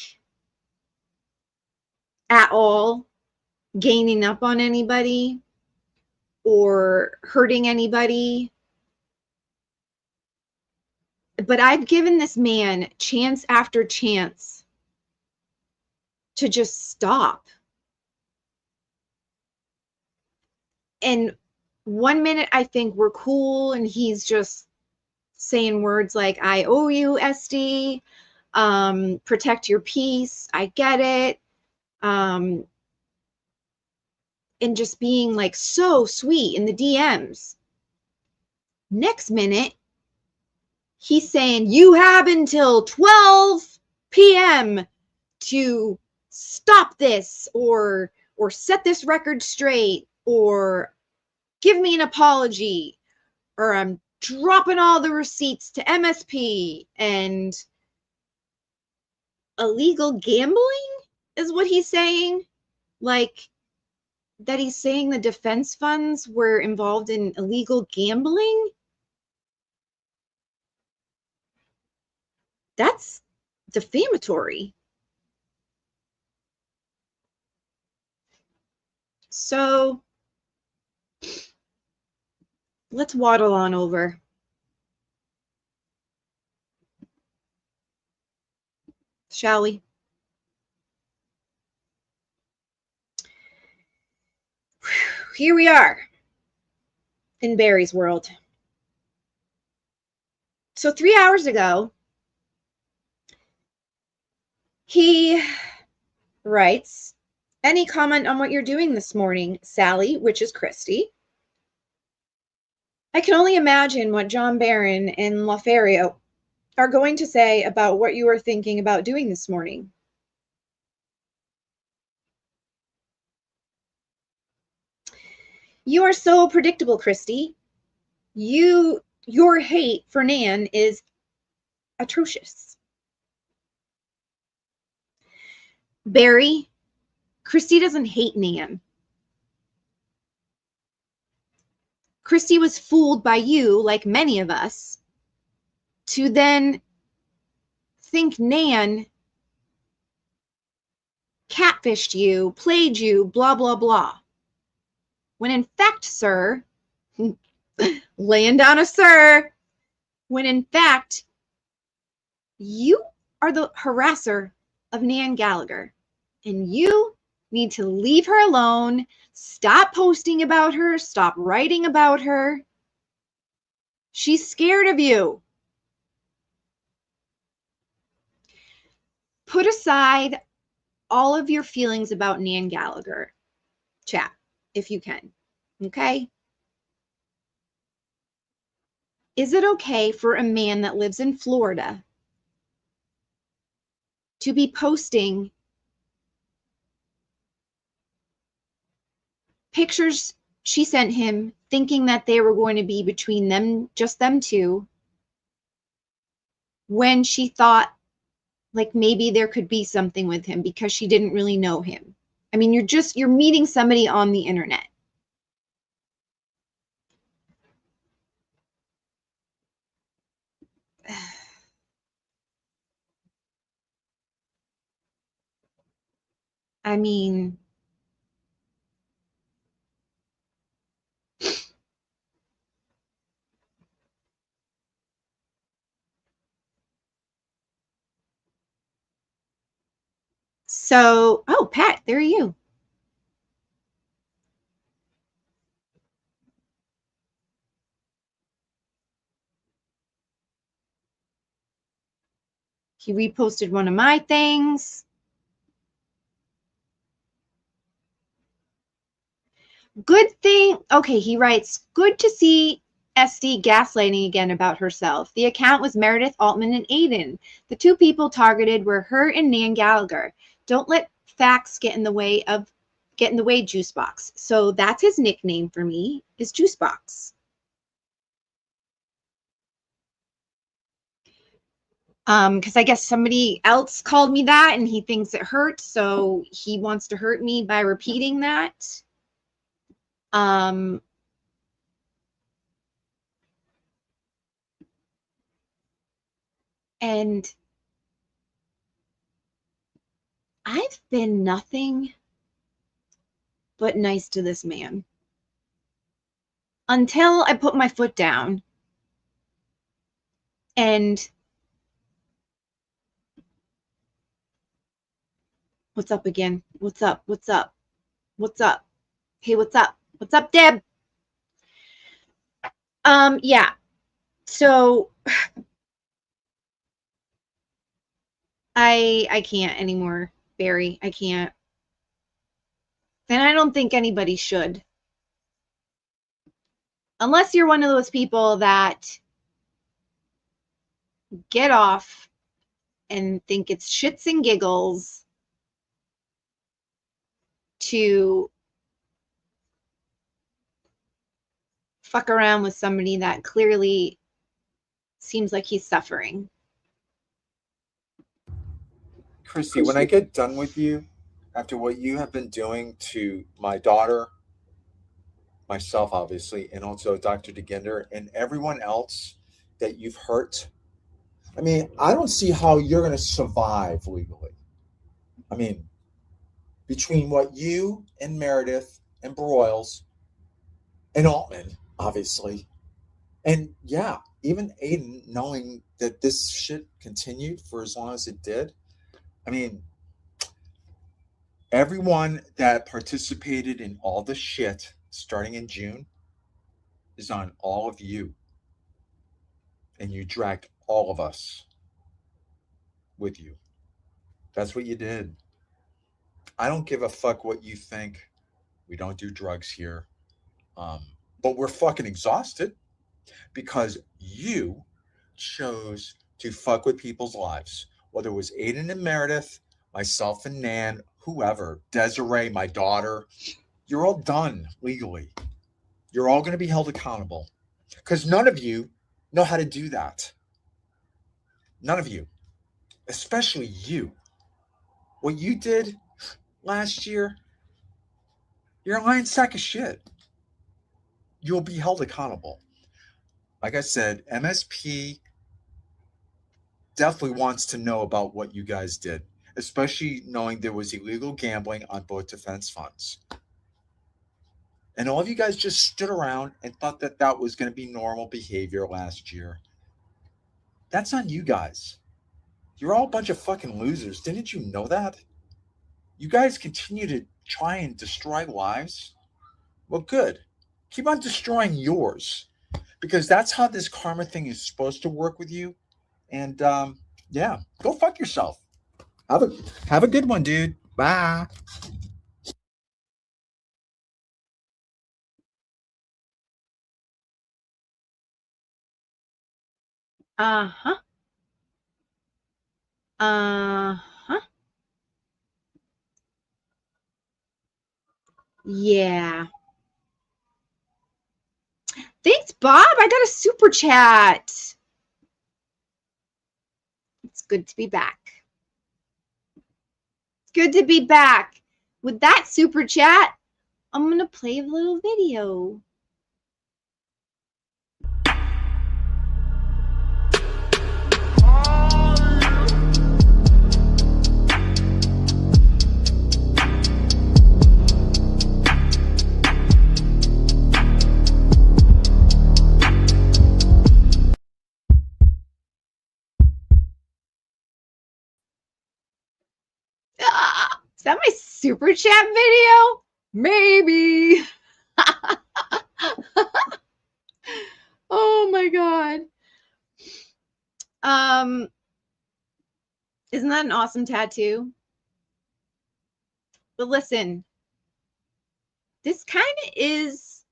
at all gaining up on anybody or hurting anybody. But I've given this man chance after chance to just stop. And 1 minute I think we're cool and he's just saying words like, I owe you, SD, protect your peace, I get it. And just being like so sweet in the DMs. Next minute, he's saying, you have until 12 p.m. to stop this or set this record straight or give me an apology or I'm dropping all the receipts to MSP. And illegal gambling is what he's saying. Like that he's saying the defense funds were involved in illegal gambling. That's defamatory. So let's waddle on over. Shall we? Here we are in Barry's world. So 3 hours ago, he writes, any comment on what you're doing this morning, Sally, which is Christy? I can only imagine what John Barron and Laferio are going to say about what you are thinking about doing this morning. You are so predictable, Christy. Your hate for Nan is atrocious. Barry, Christy doesn't hate Nan. Christy was fooled by you, like many of us, to then think Nan catfished you, played you, blah, blah, blah. When in fact, sir, laying down a sir, when in fact, you are the harasser of Nan Gallagher, and you need to leave her alone, stop posting about her, stop writing about her. She's scared of you. Put aside all of your feelings about Nan Gallagher, chat, if you can, okay? Is it okay for a man that lives in Florida to be posting pictures she sent him thinking that they were going to be between them, just them two, when she thought like maybe there could be something with him because she didn't really know him? I mean, you're meeting somebody on the internet. I mean, So, oh, Pat, there are you. He reposted one of my things. Good thing. Okay, he writes, good to see SD gaslighting again about herself. The account was Meredith Altman and Aiden. The two people targeted were her and Nan Gallagher. Don't let facts get in the way, Juicebox. So that's his nickname for me, is Juicebox. Because I guess somebody else called me that and he thinks it hurt, so he wants to hurt me by repeating that. And I've been nothing but nice to this man until I put my foot down. And what's up again? What's up? What's up? What's up? Hey, what's up? What's up, Deb? Yeah. So I can't anymore, Barry. I can't. And I don't think anybody should. Unless you're one of those people that get off and think it's shits and giggles to fuck around with somebody that clearly seems like he's suffering. Christy, when I get done with you, after what you have been doing to my daughter, myself, obviously, and also Dr. DeGinder and everyone else that you've hurt, I mean, I don't see how you're going to survive legally. I mean, between what you and Meredith and Broyles and Altman, obviously, and yeah, even Aiden, knowing that this shit continued for as long as it did, I mean, everyone that participated in all the shit starting in June is on all of you. And you dragged all of us with you. That's what you did. I don't give a fuck what you think. We don't do drugs here. But we're fucking exhausted because you chose to fuck with people's lives. Whether it was Aiden and Meredith, myself and Nan, whoever, Desiree, my daughter, you're all done legally. You're all going to be held accountable because none of you know how to do that. None of you, especially you. What you did last year, you're a lying sack of shit. You'll be held accountable. Like I said, MSP definitely wants to know about what you guys did, especially knowing there was illegal gambling on both defense funds. And all of you guys just stood around and thought that that was going to be normal behavior last year. That's on you guys. You're all a bunch of fucking losers. Didn't you know that? You guys continue to try and destroy lives? Well, good. Keep on destroying yours. Because that's how this karma thing is supposed to work with you. And yeah, go fuck yourself. Have a good one, dude. Bye. Uh-huh. Uh-huh. Yeah. Thanks, Bob. I got a super chat. It's good to be back. It's good to be back. With that super chat, I'm going to play a little video. super chat video? Maybe. Oh my God. Isn't that an awesome tattoo? But listen, this kind of is.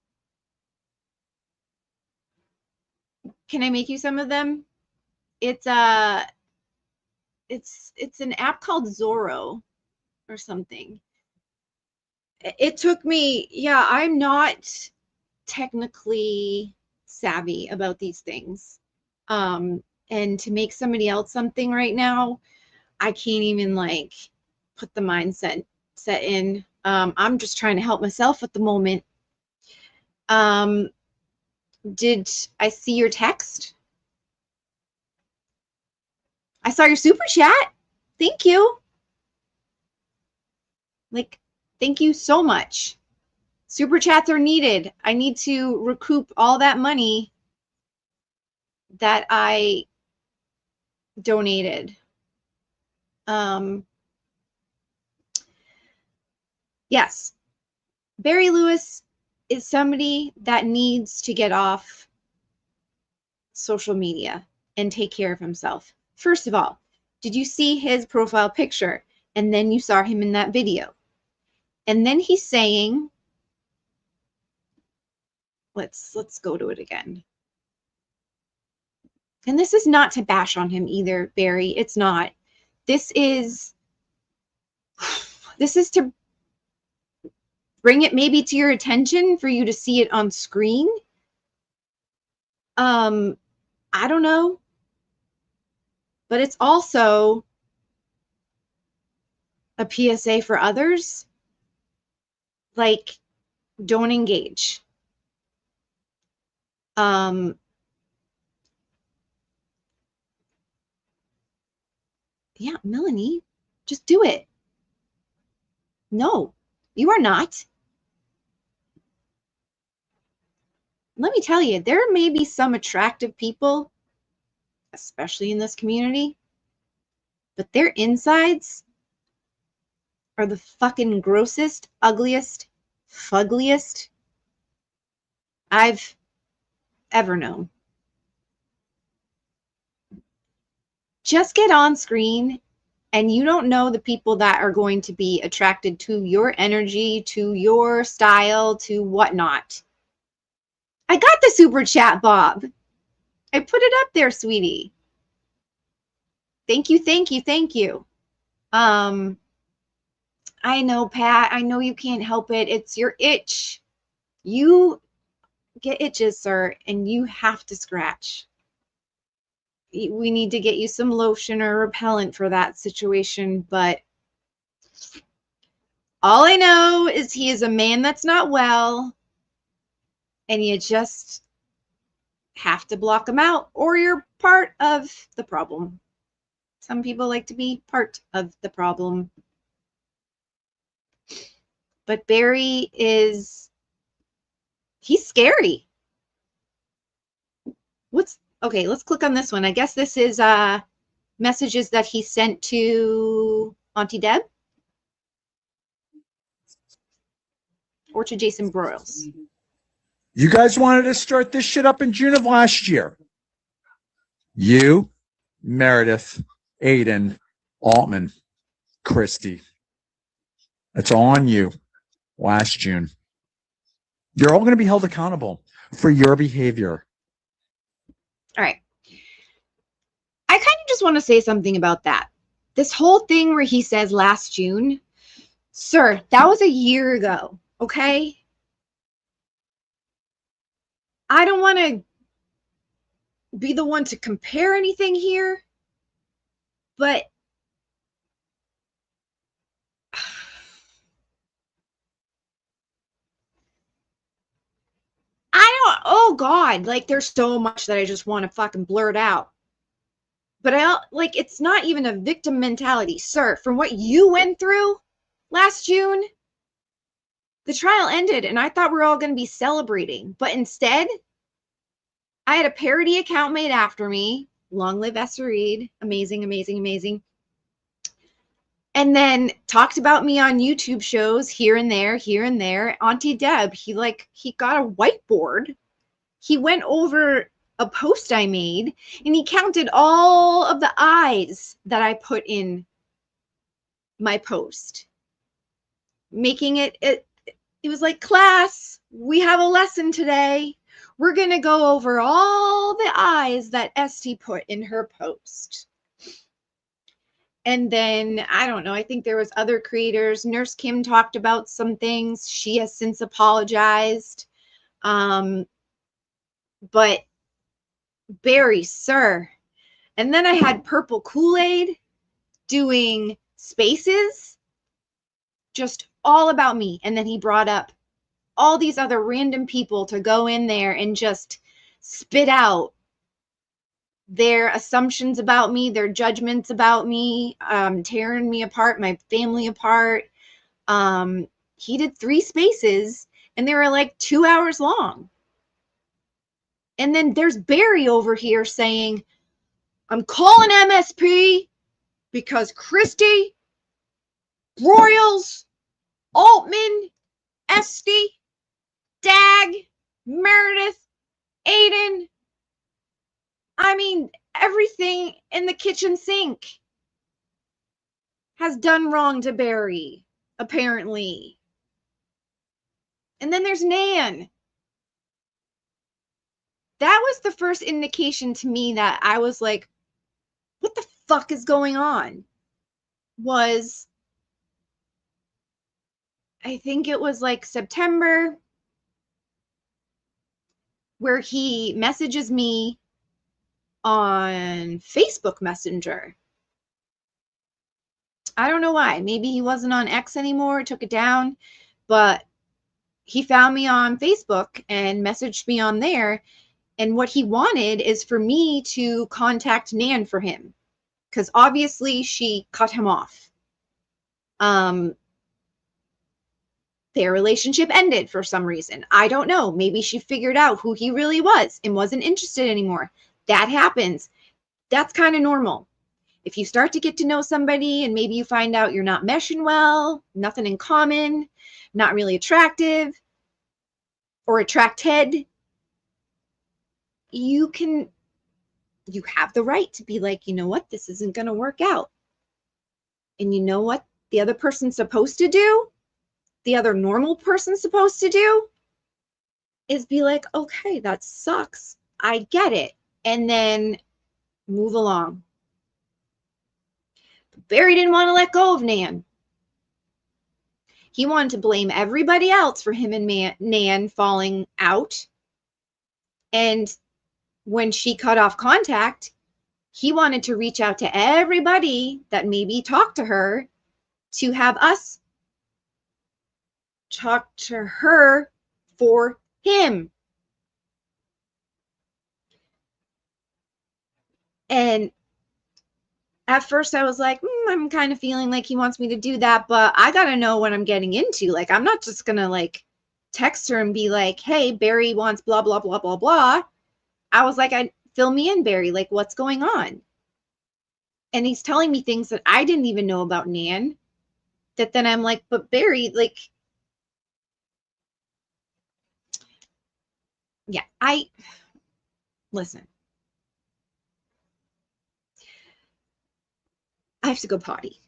Can I make you some of them? It's an app called Zorro or something. It took me, yeah, I'm not technically savvy about these things. And to make somebody else something right now, I can't even like put the mindset in. I'm just trying to help myself at the moment. Did I see your text? I saw your super chat. Thank you. Like, thank you so much. Super chats are needed. I need to recoup all that money that I donated. Yes, Barry Lewis is somebody that needs to get off social media and take care of himself. First of all, did you see his profile picture? And then you saw him in that video. And then he's saying, let's go to it again. And this is not to bash on him either, Barry. It's not. This is to bring it maybe to your attention for you to see it on screen. I don't know. But it's also a PSA for others. Like, don't engage. Yeah, Melanie, just do it. No, you are not. Let me tell you, there may be some attractive people, especially in this community, but their insides are the fucking grossest, ugliest, fuggliest I've ever known. Just get on screen and you don't know the people that are going to be attracted to your energy, to your style, to whatnot. I got the super chat, Bob. I put it up there, sweetie. Thank you, thank you, thank you. I know, Pat. I know you can't help it. It's your itch. You get itches, sir, and you have to scratch. We need to get you some lotion or repellent for that situation, but all I know is he is a man that's not well, and you just have to block him out, or you're part of the problem. Some people like to be part of the problem. But Barry he's scary. Okay, let's click on this one. I guess this is messages that he sent to Auntie Deb or to Jason Broyles. You guys wanted to start this shit up in June of last year. You, Meredith, Aiden, Altman, Christy. It's all on you. Last June. You're all going to be held accountable for your behavior. All right. I kind of just want to say something about that. This whole thing where he says last June, sir, that was a year ago, okay? I don't want to be the one to compare anything here, but oh God, like there's so much that I just want to fucking blurt out. But it's not even a victim mentality. Sir, from what you went through last June, the trial ended and I thought we were all going to be celebrating. But instead, I had a parody account made after me. Long live Esther Reed. Amazing, amazing, amazing. And then talked about me on YouTube shows here and there, here and there. Auntie Deb, he got a whiteboard. He went over a post I made and he counted all of the I's that I put in my post, making it was like, class, we have a lesson today. We're going to go over all the I's that Esty put in her post. And then, I don't know, I think there was other creators. Nurse Kim talked about some things. She has since apologized. But Barry, sir. And then I had Purple Kool-Aid doing spaces, just all about me. And then he brought up all these other random people to go in there and just spit out their assumptions about me, their judgments about me, tearing me apart, my family apart. He did 3 spaces and they were like 2 hours long. And then there's Barry over here saying, I'm calling MSP because Christy, Broyles, Altman, Esty, Dag, Meredith, Aiden, I mean, everything in the kitchen sink has done wrong to Barry, apparently. And then there's Nan. That was the first indication to me that I was like, what the fuck is going on? I think it was like September, where he messages me on Facebook Messenger. I don't know why. Maybe he wasn't on X anymore, took it down, but he found me on Facebook and messaged me on there. And what he wanted is for me to contact Nan for him, because obviously she cut him off. Their relationship ended for some reason. I don't know. Maybe she figured out who he really was and wasn't interested anymore. That happens. That's kind of normal. If you start to get to know somebody and maybe you find out you're not meshing well, nothing in common, not really attractive or attracted, you have the right to be like, you know what, this isn't going to work out. And you know what the other person's supposed to do? The other normal person's supposed to do is be like, okay, that sucks. I get it. And then move along. Barry didn't want to let go of Nan. He wanted to blame everybody else for him and Nan falling out. And when she cut off contact, he wanted to reach out to everybody that maybe talked to her to have us talk to her for him. And at first I was like, I'm kind of feeling like he wants me to do that, but I got to know what I'm getting into. Like, I'm not just going to like text her and be like, hey, Barry wants blah, blah, blah, blah, blah. I was like, fill me in, Barry. Like, what's going on? And he's telling me things that I didn't even know about Nan, that then I'm like, but Barry, like, yeah, listen. I have to go potty.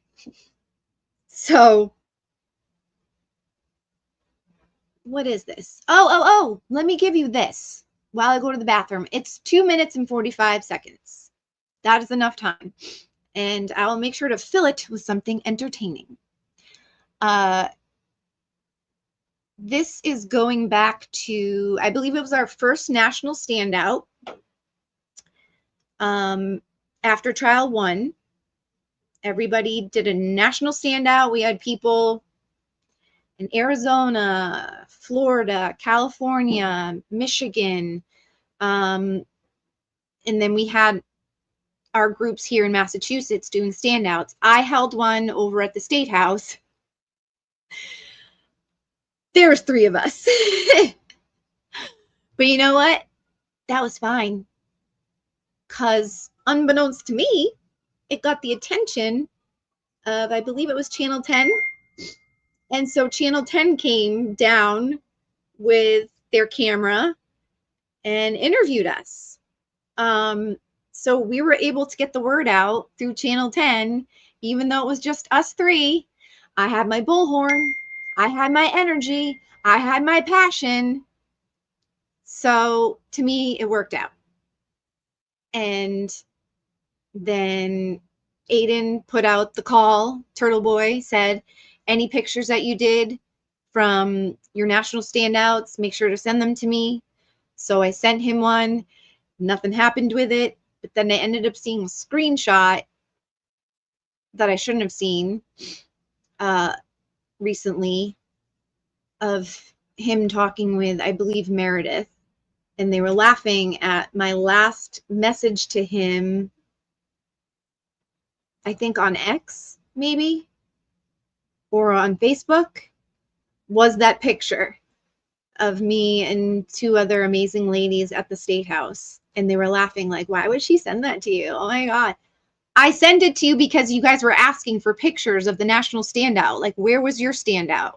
So, what is this? Oh, let me give you this while I go to the bathroom. It's 2 minutes and 45 seconds. That is enough time. And I will make sure to fill it with something entertaining. This is going back to, I believe it was our first national standout. After trial 1, everybody did a national standout. We had people in Arizona, Florida, California, Michigan. And then we had our groups here in Massachusetts doing standouts. I held one over at the State House. There was 3 of us. But you know what? That was fine. Because unbeknownst to me, it got the attention of, I believe it was Channel 10. And so Channel 10 came down with their camera and interviewed us. So we were able to get the word out through Channel 10, even though it was just us three. I had my bullhorn, I had my energy, I had my passion. So to me, it worked out. And then Aiden put out the call. Turtle Boy said, any pictures that you did from your national standouts, make sure to send them to me. So I sent him one. Nothing happened with it. But then I ended up seeing a screenshot that I shouldn't have seen recently of him talking with, I believe, Meredith. And they were laughing at my last message to him, I think on X, maybe, or on Facebook, was that picture of me and two other amazing ladies at the State House. And they were laughing like, why would she send that to you? Oh my God. I sent it to you because you guys were asking for pictures of the national standout. Like, where was your standout?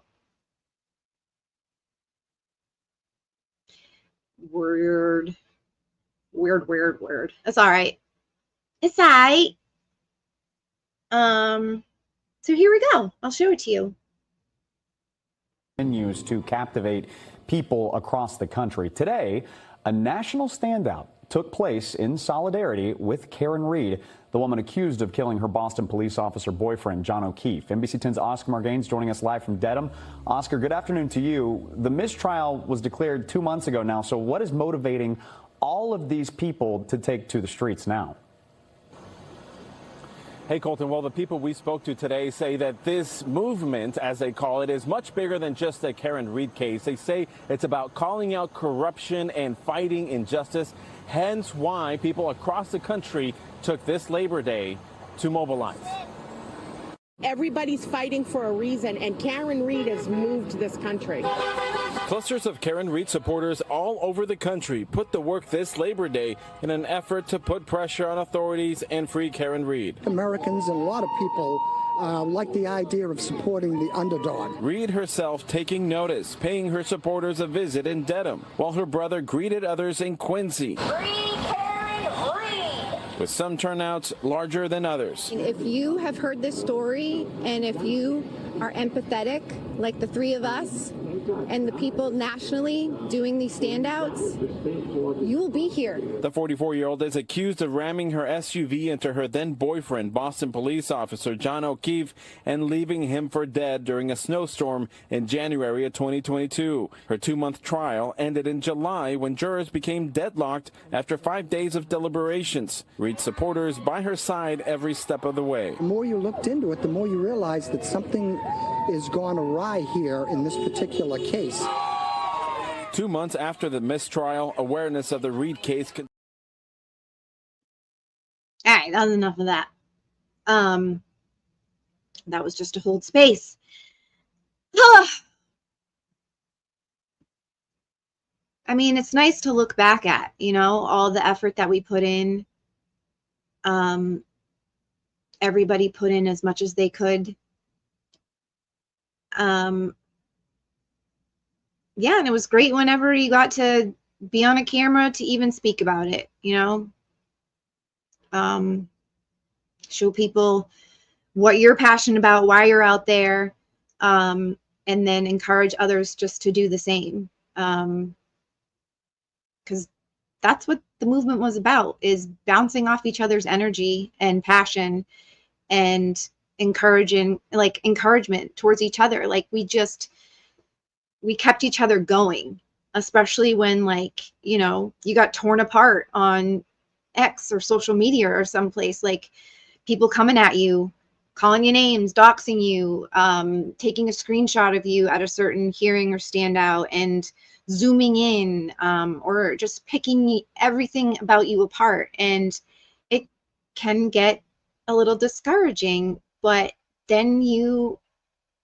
Weird. That's all right. It's all right. So here we go. I'll show it to you. Continues to captivate people across the country. Today, a national standout took place in solidarity with Karen Reed, the woman accused of killing her Boston police officer boyfriend, John O'Keefe. NBC 10's Oscar Margaines joining us live from Dedham. Oscar, good afternoon to you. The mistrial was declared 2 months ago now, so what is motivating all of these people to take to the streets now? Hey, Colton. Well, the people we spoke to today say that this movement, as they call it, is much bigger than just the Karen Reed case. They say it's about calling out corruption and fighting injustice, hence why people across the country took this Labor Day to mobilize. Everybody's fighting for a reason, and Karen Reed has moved this country. Clusters of Karen Reed supporters all over the country put to work this Labor Day in an effort to put pressure on authorities and free Karen Reed. Americans and a lot of people like the idea of supporting the underdog. Reed herself taking notice, paying her supporters a visit in Dedham, while her brother greeted others in Quincy. With some turnouts larger than others. If you have heard this story and if you are empathetic, like the three of us and the people nationally doing these standouts, you will be here. The 44-year-old is accused of ramming her SUV into her then boyfriend, Boston police officer John O'Keefe, and leaving him for dead during a snowstorm in January of 2022. Her 2-month trial ended in July when jurors became deadlocked after 5 days of deliberations. Reed supporters by her side every step of the way. The more you looked into it, the more you realized that something is gone awry here in this particular case. 2 months after the mistrial, awareness of the Reed case. All right, that was enough of that. That was just to hold space. I mean, it's nice to look back at, you know, all the effort that we put in. Everybody put in as much as they could. Yeah, and it was great whenever you got to be on a camera to even speak about it, you know. Show people what you're passionate about, why you're out there, and then encourage others just to do the same. Because that's what the movement was about, is bouncing off each other's energy and passion and encouragement towards each other. Like we kept each other going, especially when, like, you know, you got torn apart on X or social media or someplace, like people coming at you, calling you names, doxing you, taking a screenshot of you at a certain hearing or standout and zooming in, or just picking everything about you apart. And it can get a little discouraging, but then you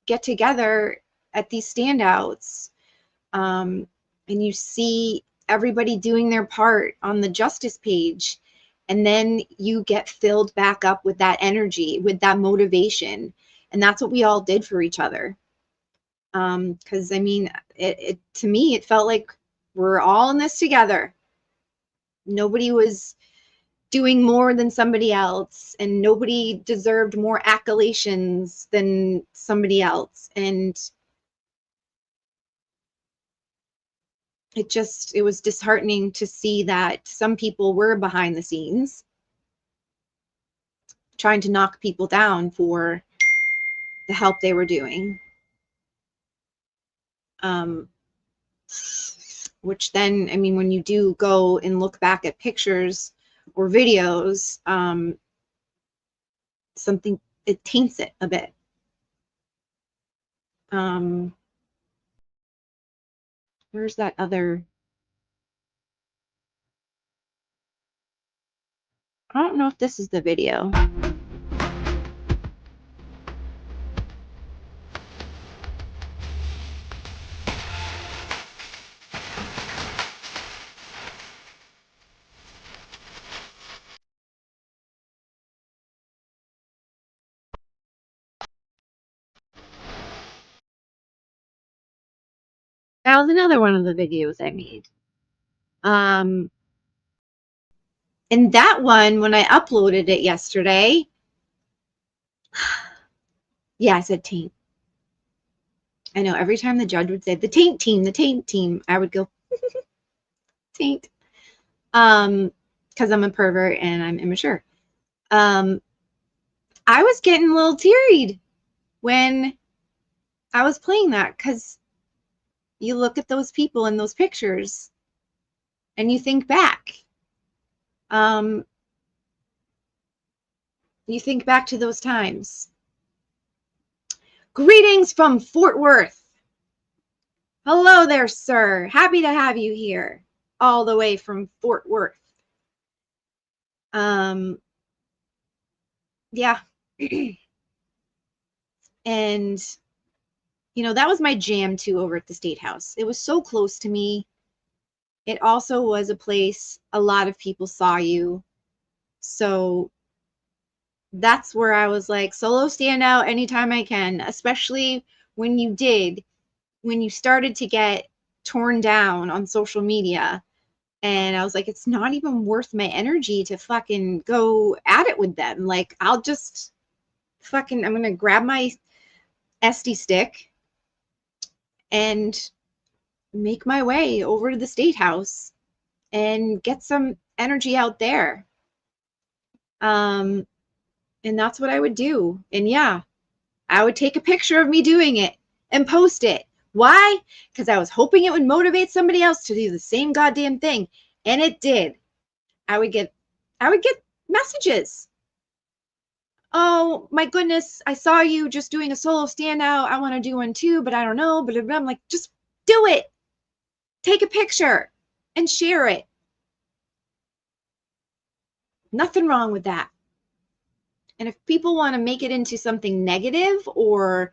get together at these standouts, and you see everybody doing their part on the justice page, And then you get filled back up with that energy, with that motivation. And that's what we all did for each other. Because I mean, to me, it felt like we're all in this together. Nobody was doing more than somebody else, and nobody deserved more accolades than somebody else. And it was disheartening to see that some people were behind the scenes trying to knock people down for the help they were doing. Which then, I mean, when you do go and look back at pictures or videos, it taints it a bit. Where's that other? I don't know if this is the video. That was another one of the videos I made. And that one, when I uploaded it yesterday, yeah, I said taint. I know every time the judge would say the taint team, I would go taint. Because I'm a pervert and I'm immature. I was getting a little teary when I was playing that, because you look at those people in those pictures and you think back. You think back to those times. Greetings from Fort Worth. Hello there, sir. Happy to have you here, all the way from Fort Worth. Yeah. And, you know, that was my jam too over at the State House. It was so close to me. It also was a place a lot of people saw you. So that's where I was like, solo standout anytime I can, especially when you started to get torn down on social media. And I was like, it's not even worth my energy to fucking go at it with them. Like, I'll just I'm going to grab my SD stick and make my way over to the State House and get some energy out there. And that's what I would do. And yeah, I would take a picture of me doing it and post it. Why? Because I was hoping it would motivate somebody else to do the same goddamn thing. And it did. I would get messages. Oh my goodness, I saw you just doing a solo standout. I want to do one too, but I don't know. But I'm like, just do it. Take a picture and share it. Nothing wrong with that. And if people want to make it into something negative or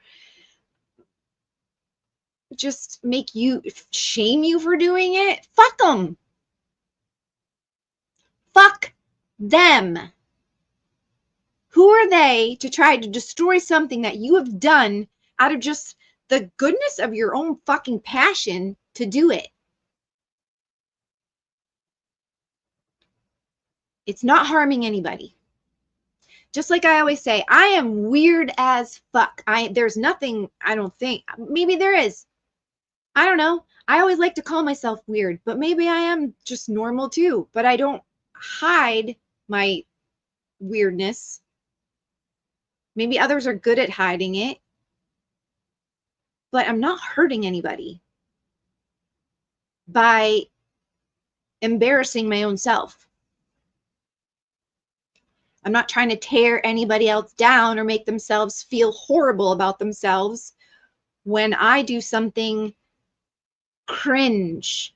just make you shame you for doing it, fuck them. Fuck them. Who are they to try to destroy something that you have done out of just the goodness of your own fucking passion to do it? It's not harming anybody. Just like I always say, I am weird as fuck. There's nothing, I don't think, maybe there is. I don't know. I always like to call myself weird, but maybe I am just normal too. But I don't hide my weirdness. Maybe others are good at hiding it. But I'm not hurting anybody by embarrassing my own self. I'm not trying to tear anybody else down or make themselves feel horrible about themselves when I do something cringe.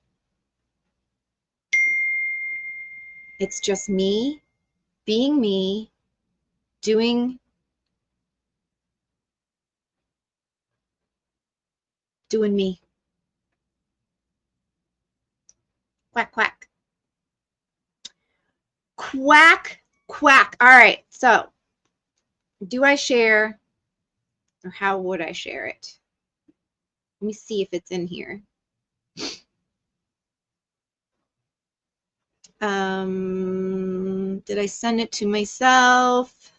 It's just me being me, doing me. Quack, quack. Quack, quack. All right, so do I share, or how would I share it? Let me see if it's in here. Did I send it to myself?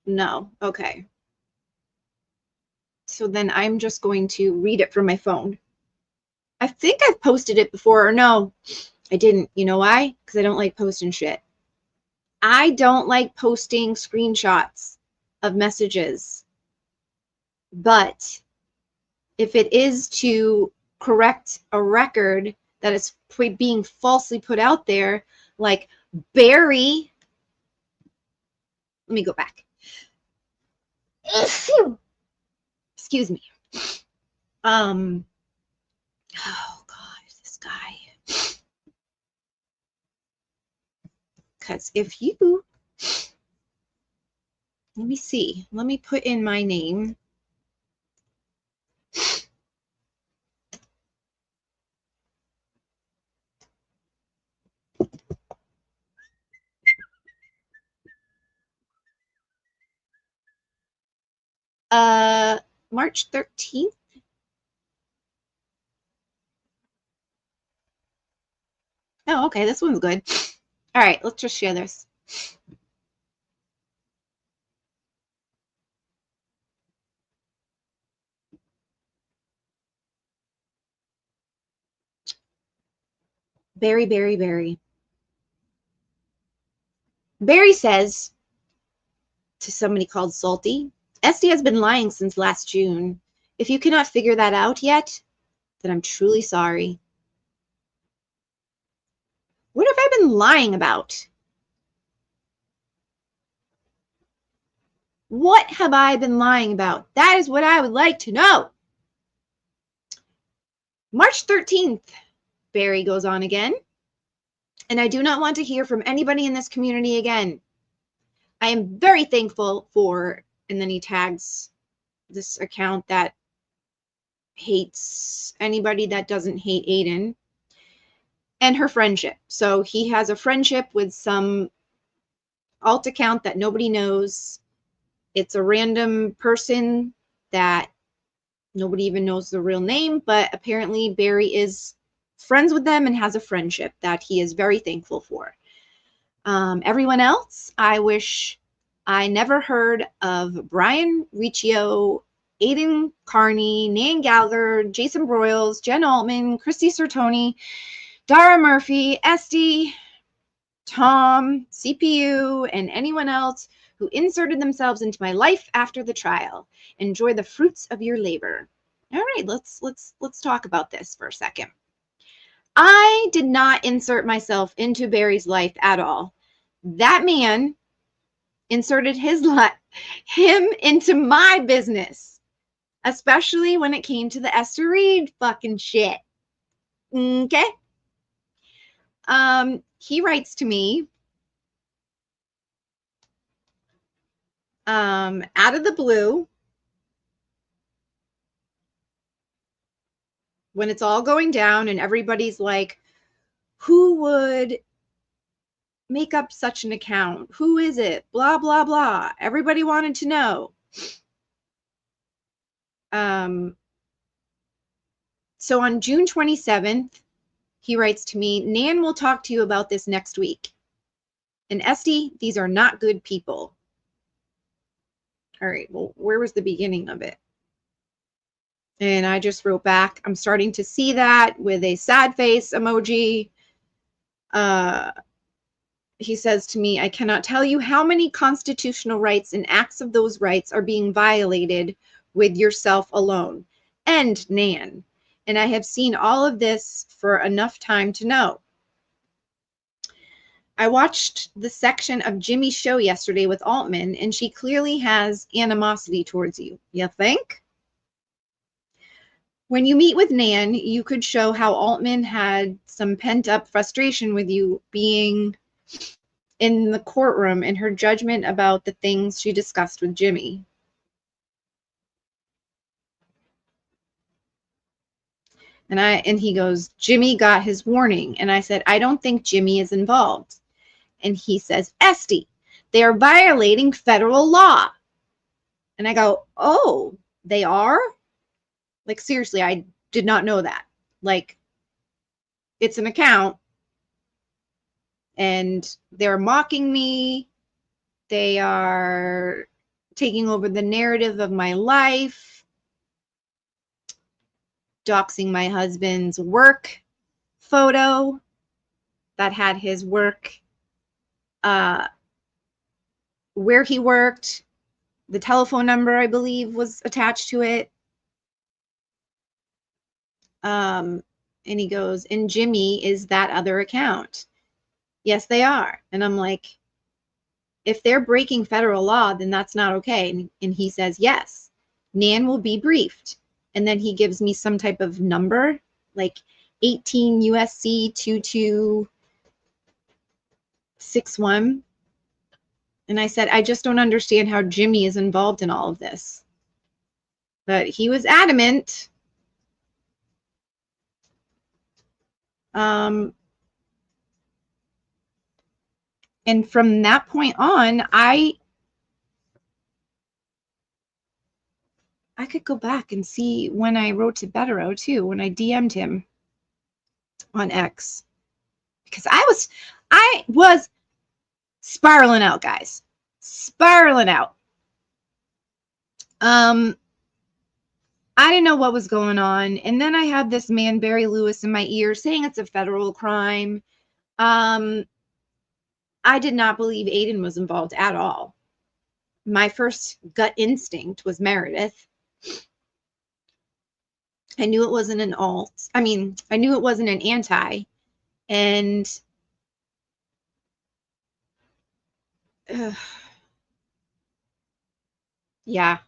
No. Okay. So then I'm just going to read it from my phone. I think I've posted it before, or no, I didn't. You know why? Because I don't like posting shit. I don't like posting screenshots of messages. But if it is to correct a record that is being falsely put out there, like Barry, let me go back. Excuse me. Oh God, this guy. Because if you, let me see, let me put in my name. March 13th. Oh, okay, this one's good. All right, let's just share this. Barry. Barry says to somebody called Salty, Esty has been lying since last June. If you cannot figure that out yet, then I'm truly sorry. What have I been lying about? What have I been lying about? That is what I would like to know. March 13th, Barry goes on again. And I do not want to hear from anybody in this community again. I am very thankful for, and then he tags this account that hates anybody that doesn't hate Aiden, and her friendship. So he has a friendship with some alt account that nobody knows. It's a random person that nobody even knows the real name, but apparently Barry is friends with them and has a friendship that he is very thankful for. Everyone else, I wish I never heard of Brian Riccio, Aiden Carney, Nan Gallagher, Jason Broyles, Jen Altman, Christy Sertoni, Dara Murphy, Esty, Tom, CPU, and anyone else who inserted themselves into my life after the trial. Enjoy the fruits of your labor. All right, let's talk about this for a second. I did not insert myself into Barry's life at all. That man inserted him into my business, especially when it came to the Esther Reed fucking shit. Okay? He writes to me out of the blue when it's all going down and everybody's like, who would make up such an account? Who is it? Blah, blah, blah. Everybody wanted to know. So on June 27th, he writes to me, Nan will talk to you about this next week. And Esty, these are not good people. All right, well, where was the beginning of it? And I just wrote back, I'm starting to see that with a sad face emoji. He says to me, I cannot tell you how many constitutional rights and acts of those rights are being violated with yourself alone. And Nan. And I have seen all of this for enough time to know. I watched the section of Jimmy's show yesterday with Altman, and she clearly has animosity towards you. You think? When you meet with Nan, you could show how Altman had some pent-up frustration with you being in the courtroom and her judgment about the things she discussed with Jimmy. And he goes, Jimmy got his warning. And I said, I don't think Jimmy is involved. And he says, Esty, they are violating federal law. And I go, oh, they are? Like, seriously, I did not know that. Like, it's an account and they're mocking me. They are taking over the narrative of my life, doxing my husband's work photo that had his work, where he worked, the telephone number, I believe, was attached to it. And he goes, and Jimmy is that other account. Yes, they are. And I'm like, if they're breaking federal law, then that's not okay. And he says, yes, Nan will be briefed. And then he gives me some type of number, like 18 USC 2261. And I said, I just don't understand how Jimmy is involved in all of this. But he was adamant. And from that point on, I could go back and see when I wrote to Betero too, when I DM'd him on X, because I was spiraling out, guys, spiraling out. I didn't know what was going on, and then I had this man Barry Lewis in my ear saying it's a federal crime. I did not believe Aiden was involved at all. My first gut instinct was Meredith. I knew it wasn't an alt. I mean, I knew it wasn't an anti. And yeah,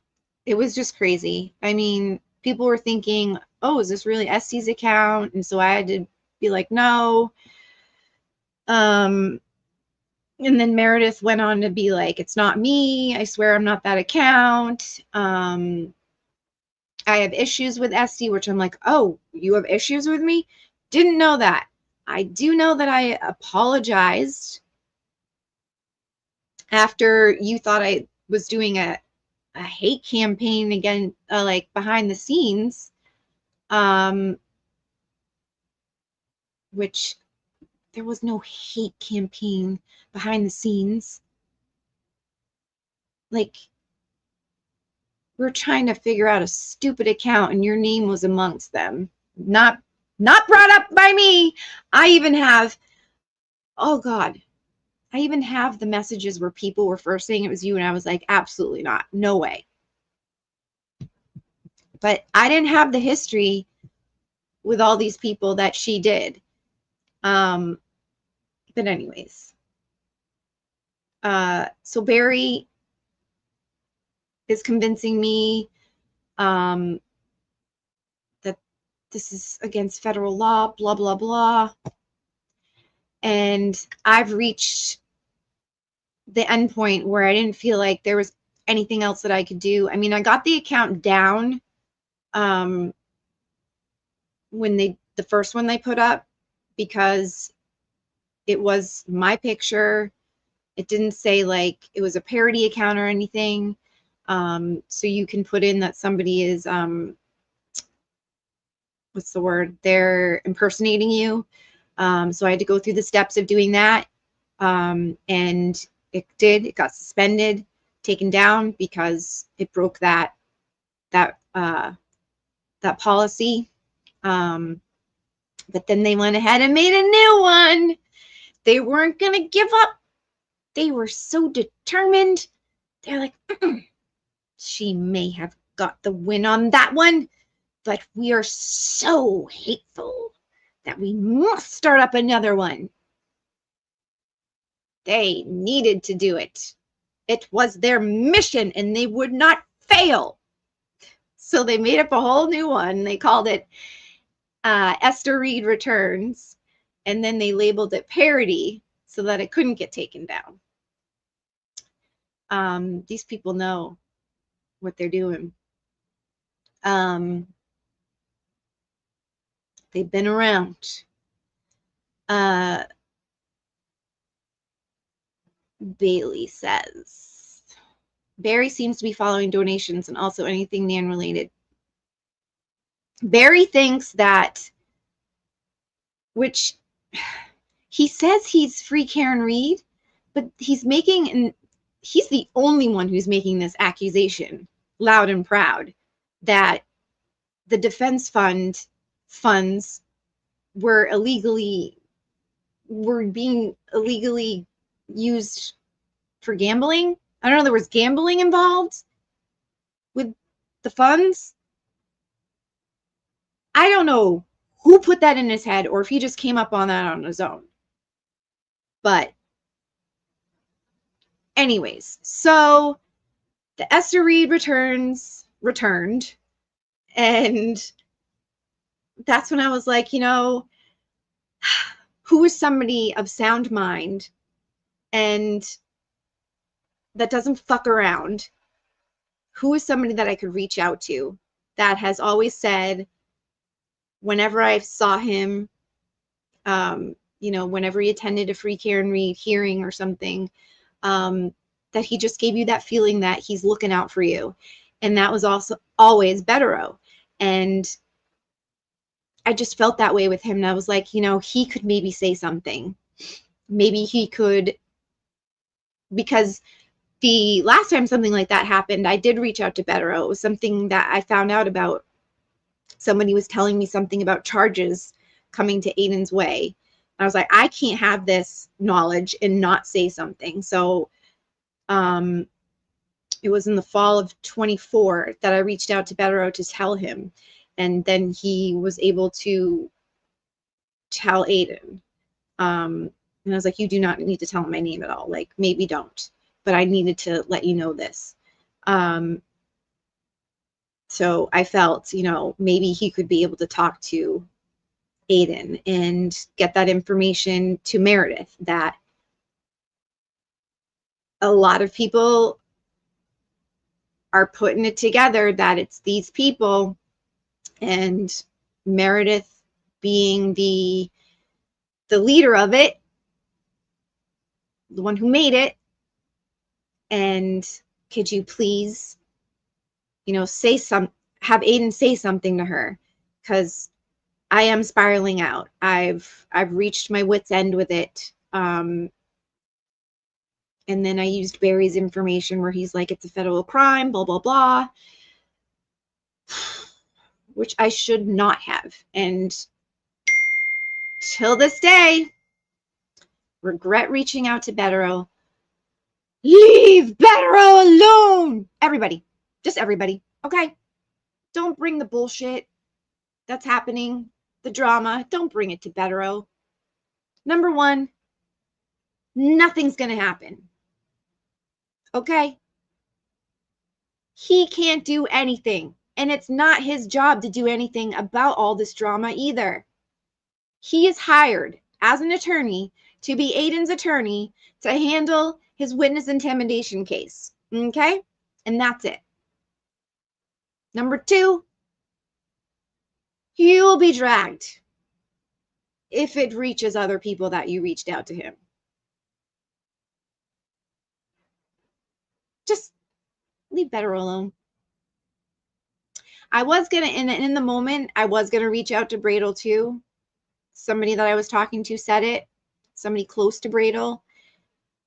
it was just crazy. I mean, people were thinking, oh, is this really Esty's account? And so I had to be like, no. And then Meredith went on to be like, it's not me. I swear I'm not that account. I have issues with Esty, which I'm like, oh, you have issues with me? Didn't know that. I do know that I apologized after you thought I was doing a hate campaign again, like behind the scenes, which there was no hate campaign behind the scenes. Like, we're trying to figure out a stupid account and your name was amongst them. Not brought up by me. I even have, oh God, I even have the messages where people were first saying it was you and I was like, absolutely not. No way. But I didn't have the history with all these people that she did. But anyways, so Barry is convincing me that this is against federal law, blah, blah, blah. And I've reached the end point where I didn't feel like there was anything else that I could do. I mean, I got the account down when the first one they put up, because it was my picture. It didn't say like it was a parody account or anything. So you can put in that somebody is, what's the word? They're impersonating you. So I had to go through the steps of doing that. And it got suspended, taken down because it broke that policy. But then they went ahead and made a new one. They weren't going to give up. They were so determined. They're like, she may have got the win on that one, but we are so hateful that we must start up another one. They needed to do it. It was their mission and they would not fail. So they made up a whole new one. They called it Esther Reed Returns. And then they labeled it parody so that it couldn't get taken down. These people know what they're doing. They've been around. Bailey says, Barry seems to be following donations and also anything Nan related. Barry thinks that, which he says he's free Karen Reed, but he's the only one who's making this accusation loud and proud that the defense funds were being illegally used for gambling. I don't know, there was gambling involved with the funds. I don't know who put that in his head or if he just came up on that on his own. But anyways, so the Esther Reed returned, and that's when I was like, who is somebody of sound mind and that doesn't fuck around? Who is somebody that I could reach out to that has always said, whenever I saw him, whenever he attended a free Karen Reed hearing or something, that he just gave you that feeling that he's looking out for you. And that was also always Betterow. And I just felt that way with him. And I was like, he could maybe say something. Maybe he could, because the last time something like that happened, I did reach out to Betterow. It was something that I found out about. Somebody was telling me something about charges coming to Aiden's way. I was like, I can't have this knowledge and not say something. So it was in the fall of 24 that I reached out to Betterow to tell him. And then he was able to tell Aiden. And I was like, you do not need to tell him my name at all. Like, maybe don't. But I needed to let you know this. So I felt, maybe he could be able to talk to Aiden and get that information to Meredith, that a lot of people are putting it together that it's these people, and Meredith being the leader of it, the one who made it. And could you please, have Aiden say something to her, because I am spiraling out. I've reached my wit's end with it. And then I used Barry's information where he's like, it's a federal crime, blah, blah, blah, which I should not have. And till this day, regret reaching out to Betterow. Leave Betterow alone! Everybody. Just everybody. Okay? Don't bring the bullshit that's happening, the drama. Don't bring it to Betterow. Number one, nothing's going to happen. Okay? He can't do anything. And it's not his job to do anything about all this drama either. He is hired as an attorney to be Aiden's attorney to handle his witness intimidation case. Okay? And that's it. Number two, he will be dragged if it reaches other people that you reached out to him. Just leave Betterow alone. I was going to, in the moment, I was going to reach out to Bradel too. Somebody that I was talking to said it. Somebody close to Bradel.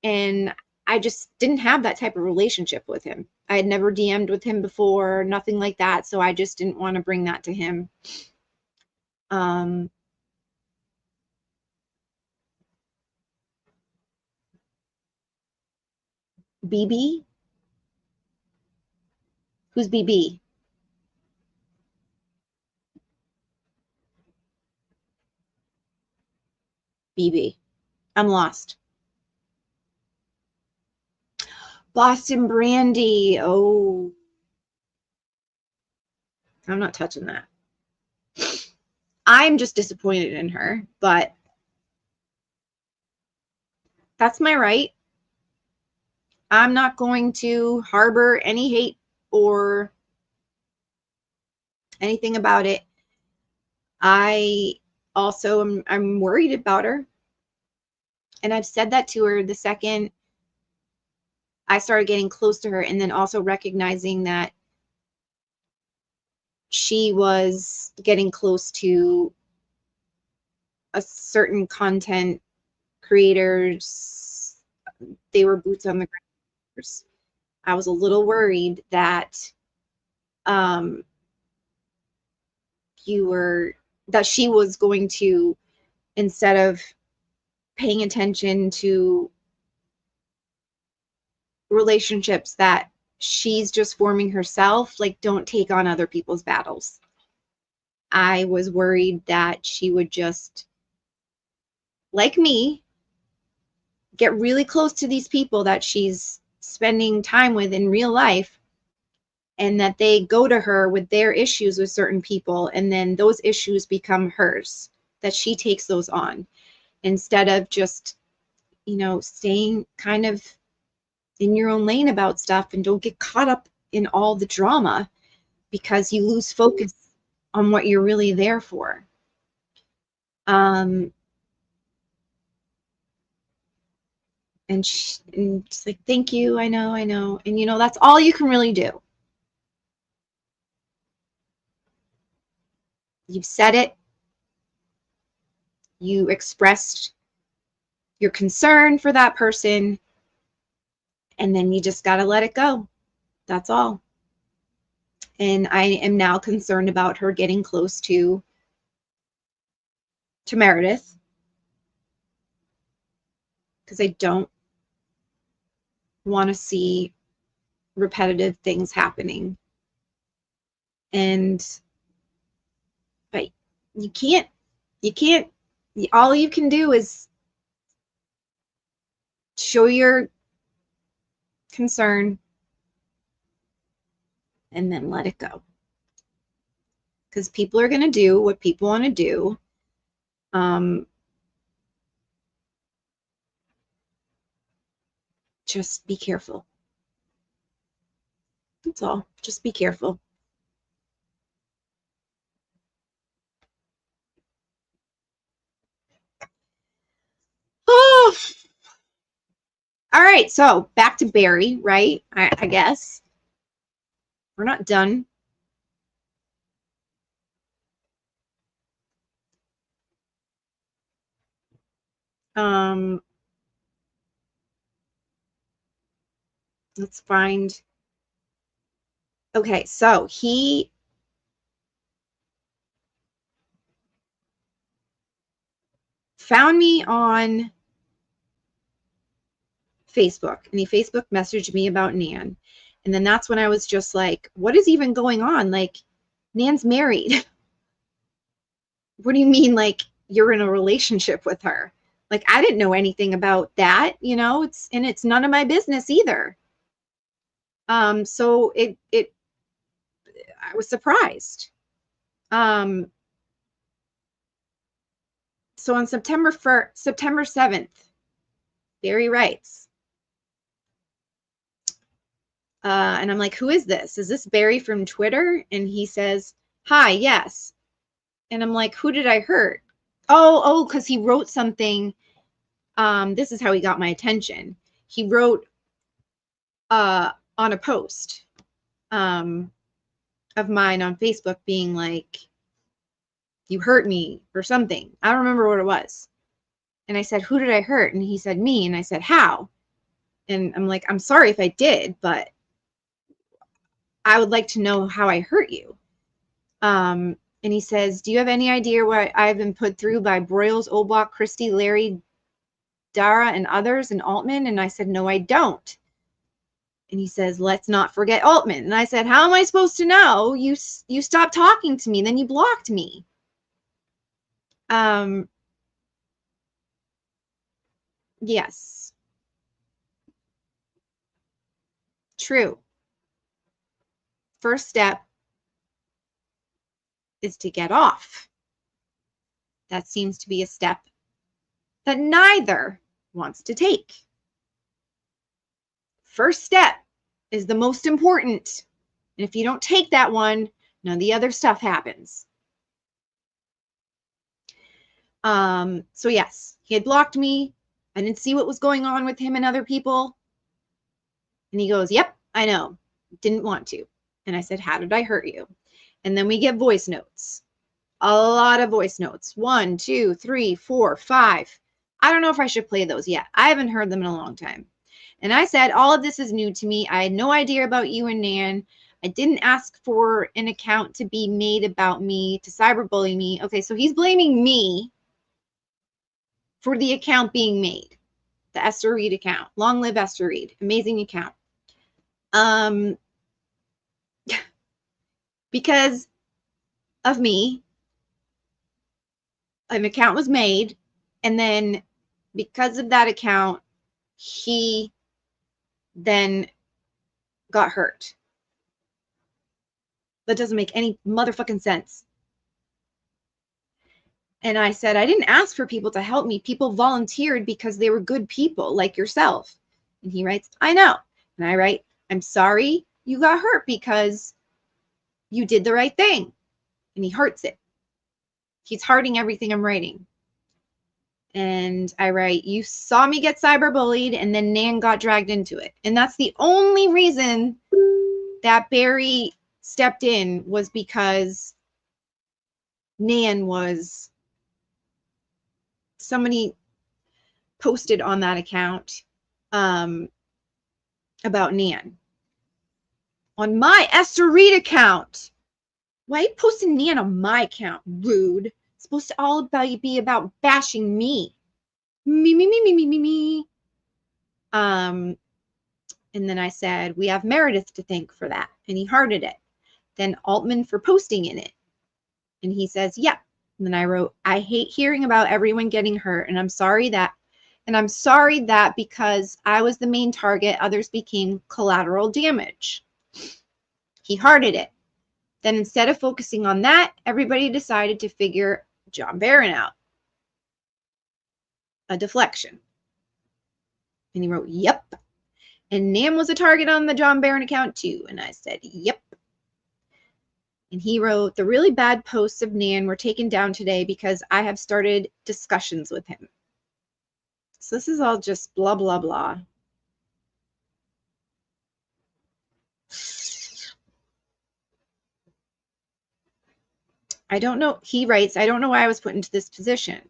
And I just didn't have that type of relationship with him. I had never DM'd with him before, nothing like that. So I just didn't want to bring that to him. BB? Who's BB? BB. I'm lost. Boston Brandy. Oh. I'm not touching that. I'm just disappointed in her, but that's my right. I'm not going to harbor any hate or anything about it. I also I'm worried about her. And I've said that to her the second I started getting close to her, and then also recognizing that she was getting close to a certain content creators. They were boots on the ground. I was a little worried that she was going to, instead of paying attention to relationships that she's just forming herself, like, don't take on other people's battles. I was worried that she would just, like me, get really close to these people that she's spending time with in real life, and that they go to her with their issues with certain people, and then those issues become hers, that she takes those on instead of just, you know, staying kind of in your own lane about stuff, and don't get caught up in all the drama because you lose focus on what you're really there for. And she's like, thank you, I know. And, you know, that's all you can really do. You've said it. You expressed your concern for that person, and then you just got to let it go. That's all. And I am now concerned about her getting close to Meredith, because I don't want to see repetitive things happening. But you can't, all you can do is show your concern and then let it go. Because people are going to do what people want to do. Just be careful. That's all. Just be careful. Oh. All right, so back to Barry, right? I guess. We're not done. Let's find. Okay, so he found me on Facebook, and he Facebook messaged me about Nan. And then that's when I was just like, what is even going on? Like, Nan's married. What do you mean, like, you're in a relationship with her? Like, I didn't know anything about that, you know, it's none of my business either. So I was surprised. So on September 7th, Barry writes, and I'm like, who is this? Is this Barry from Twitter? And he says, hi, yes. And I'm like, who did I hurt? Oh, because he wrote something. This is how he got my attention. He wrote on a post of mine on Facebook being like, you hurt me or something. I don't remember what it was. And I said, who did I hurt? And he said, me. And I said, how? And I'm like, I'm sorry if I did, but I would like to know how I hurt you. And he says, do you have any idea what I've been put through by Broyles, Oblock, Christie, Larry, Dara, and others, and Altman? And I said, no, I don't. And he says, let's not forget Altman. And I said, how am I supposed to know? You stopped talking to me, then you blocked me. Yes. True. First step is to get off. That seems to be a step that neither wants to take. First step is the most important. And if you don't take that one, none of the other stuff happens. So yes, he had blocked me. I didn't see what was going on with him and other people. And he goes, yep, I know. Didn't want to. And I said, how did I hurt you? And then we get voice notes. A lot of voice notes. 1, 2, 3, 4, 5. I don't know if I should play those yet. I haven't heard them in a long time. And I said, all of this is new to me. I had no idea about you and Nan. I didn't ask for an account to be made about me, to cyberbully me. Okay, so he's blaming me for the account being made. The Esther Reed account. Long live Esther Reed. Amazing account. Because of me, an account was made, and then because of that account, he then got hurt. That doesn't make any motherfucking sense. And I said, I didn't ask for people to help me. People volunteered because they were good people like yourself. And he writes, I know. And I write, I'm sorry you got hurt because you did the right thing. And he hearts it. He's hearting everything I'm writing. And I write, you saw me get cyberbullied and then Nan got dragged into it. And that's the only reason that Barry stepped in, was because Nan was, somebody posted on that account about Nan. On my Esther Reed account. Why are you posting Nan on my account? Rude. It's supposed to all be about bashing me. Me. And then I said, we have Meredith to thank for that. And he hearted it. Then Altman for posting in it. And he says, yep. And then I wrote, I hate hearing about everyone getting hurt. And I'm sorry that because I was the main target, others became collateral damage. He hearted it. Then instead of focusing on that, everybody decided to figure John Barron out. A deflection. And he wrote, yep. And Nam was a target on the John Barron account too. And I said, yep. And he wrote, the really bad posts of Nan were taken down today because I have started discussions with him. So this is all just blah, blah, blah. I don't know. He writes, I don't know why I was put into this position.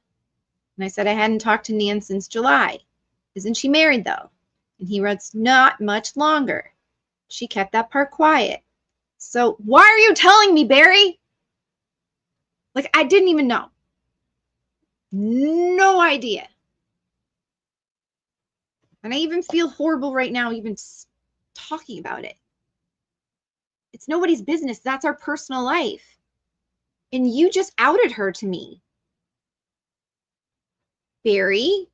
And I said, I hadn't talked to Nan since July. Isn't she married though? And he writes, not much longer. She kept that part quiet. So why are you telling me, Barry? Like, I didn't even know. No idea. And I even feel horrible right now even talking about it. It's nobody's business. That's our personal life. And you just outed her to me. Barry.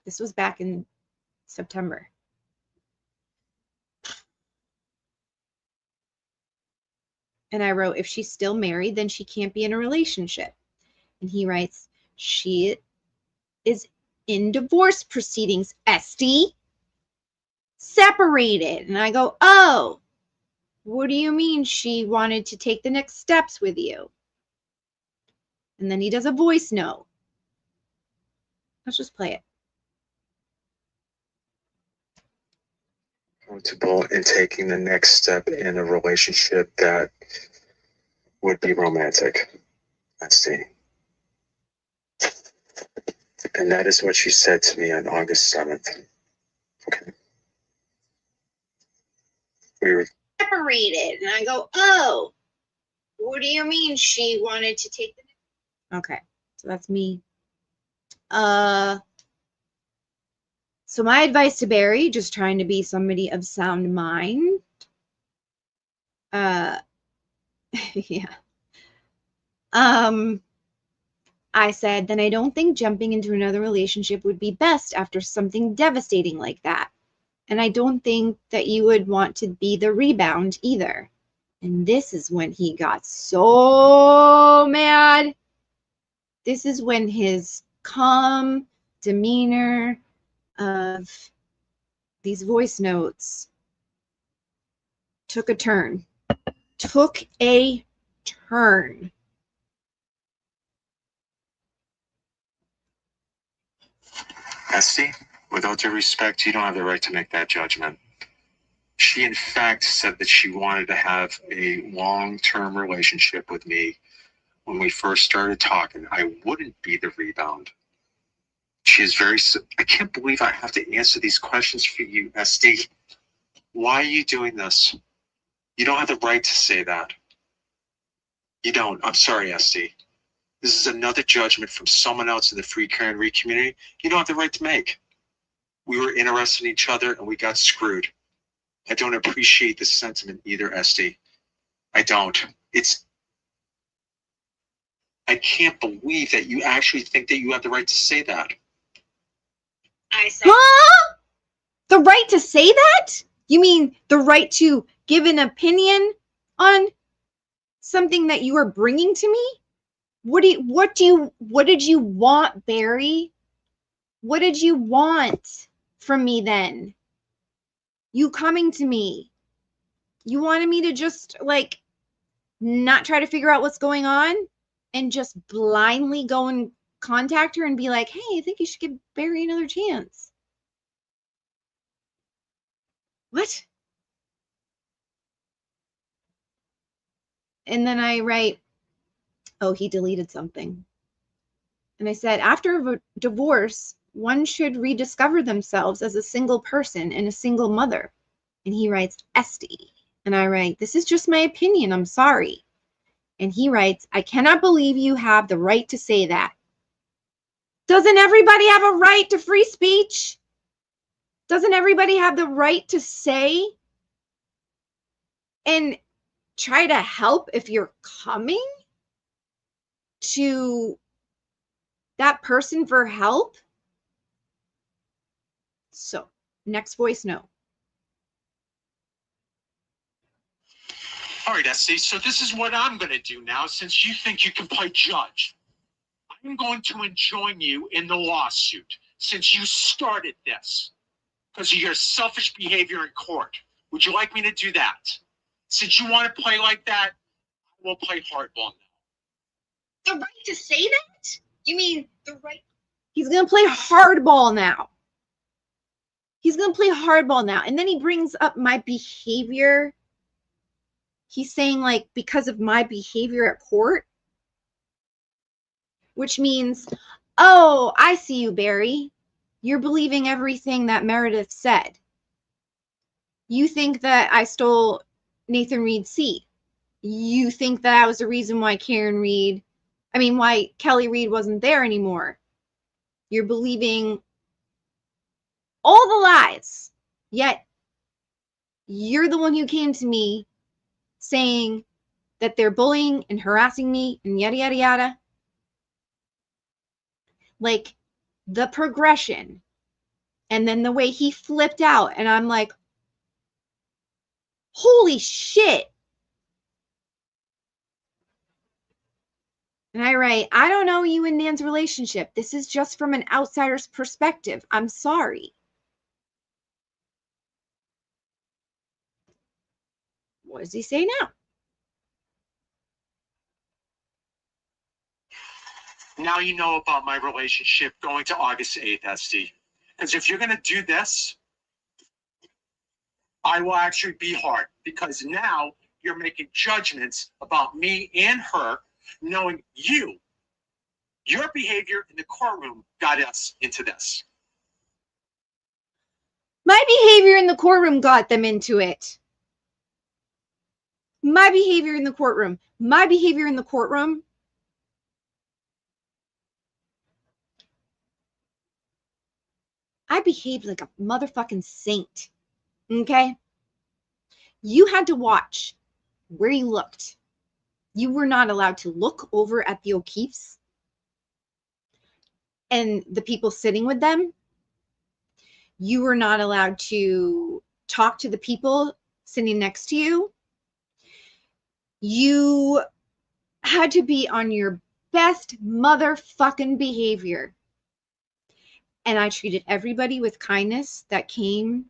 This was back in September. And I wrote, if she's still married, then she can't be in a relationship. And he writes, she is in divorce proceedings, Esty. Separated. And I go, oh, what do you mean she wanted to take the next steps with you? And then he does a voice note. Let's just play it. Comfortable in taking the next step in a relationship that would be romantic. Let's see. And that is what she said to me on August 7th. Okay. We were Separated. And I go, oh, what do you mean she wanted to take the next? Okay. So that's me. So my advice to Barry, just trying to be somebody of sound mind. Yeah. I said, then I don't think jumping into another relationship would be best after something devastating like that. And I don't think that you would want to be the rebound either. And this is when he got so mad. This is when his calm demeanor of these voice notes took a turn. Esty, with all due respect, you don't have the right to make that judgment. She, in fact, said that she wanted to have a long-term relationship with me when we first started talking. I wouldn't be the rebound. She is very... I can't believe I have to answer these questions for you, Esty. Why are you doing this? You don't have the right to say that. You don't. I'm sorry, Esty. This is another judgment from someone else in the free Karen Reed community you don't have the right to make. We were interested in each other and we got screwed. I don't appreciate the sentiment either, Esty. I don't. I can't believe that you actually think that you have the right to say that. I said, huh? The right to say that? You mean the right to give an opinion on something that you are bringing to me? What did you want, Barry? What did you want from me then? You coming to me. You wanted me to just like not try to figure out what's going on and just blindly go and contact her and be like, hey, I think you should give Barry another chance. What? And then I write, oh, he deleted something. And I said, after a divorce, one should rediscover themselves as a single person and a single mother. And he writes, Esty. And I write, this is just my opinion. I'm sorry. And he writes, I cannot believe you have the right to say that. Doesn't everybody have a right to free speech? Doesn't everybody have the right to say and try to help if you're coming to that person for help? So, next voice note. All right, Esty, so this is what I'm going to do now since you think you can play judge. I'm going to enjoin you in the lawsuit since you started this because of your selfish behavior in court. Would you like me to do that? Since you want to play like that, we'll play hardball now. The right to say that? You mean the right? He's going to play hardball now. He's going to play hardball now. And then he brings up my behavior. He's saying, like, because of my behavior at court, which means, oh, I see you, Barry. You're believing everything that Meredith said. You think that I stole Nathan Reed's seat. You think that I was the reason why why Kelly Reed wasn't there anymore. You're believing all the lies. Yet, you're the one who came to me saying that they're bullying and harassing me and yada, yada, yada. Like, the progression. And then the way he flipped out. And I'm like, holy shit. And I write, I don't know you and Nan's relationship. This is just from an outsider's perspective. I'm sorry. What does he say now? Now you know about my relationship going to August 8th, Esty. Because if you're going to do this, I will actually be hard. Because now you're making judgments about me and her, knowing your behavior in the courtroom got us into this. My behavior in the courtroom got them into it. My behavior in the courtroom. My behavior in the courtroom. I behaved like a motherfucking saint. Okay? You had to watch where you looked. You were not allowed to look over at the O'Keefes and the people sitting with them. You were not allowed to talk to the people sitting next to you. You had to be on your best motherfucking behavior. And I treated everybody with kindness that came.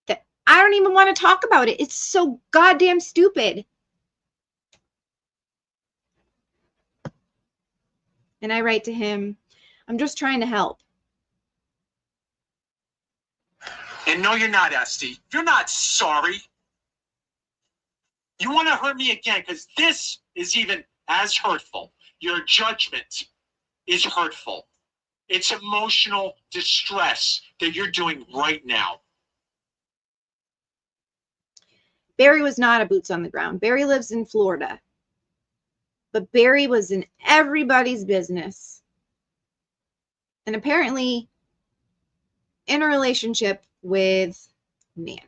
That I don't even want to talk about it. It's so goddamn stupid. And I write to him, I'm just trying to help. And no, you're not, Esty. You're not sorry. You want to hurt me again because this is even as hurtful. Your judgment is hurtful. It's emotional distress that you're doing right now. Barry was not a boots on the ground. Barry lives in Florida. But Barry was in everybody's business. And apparently in a relationship with Nan.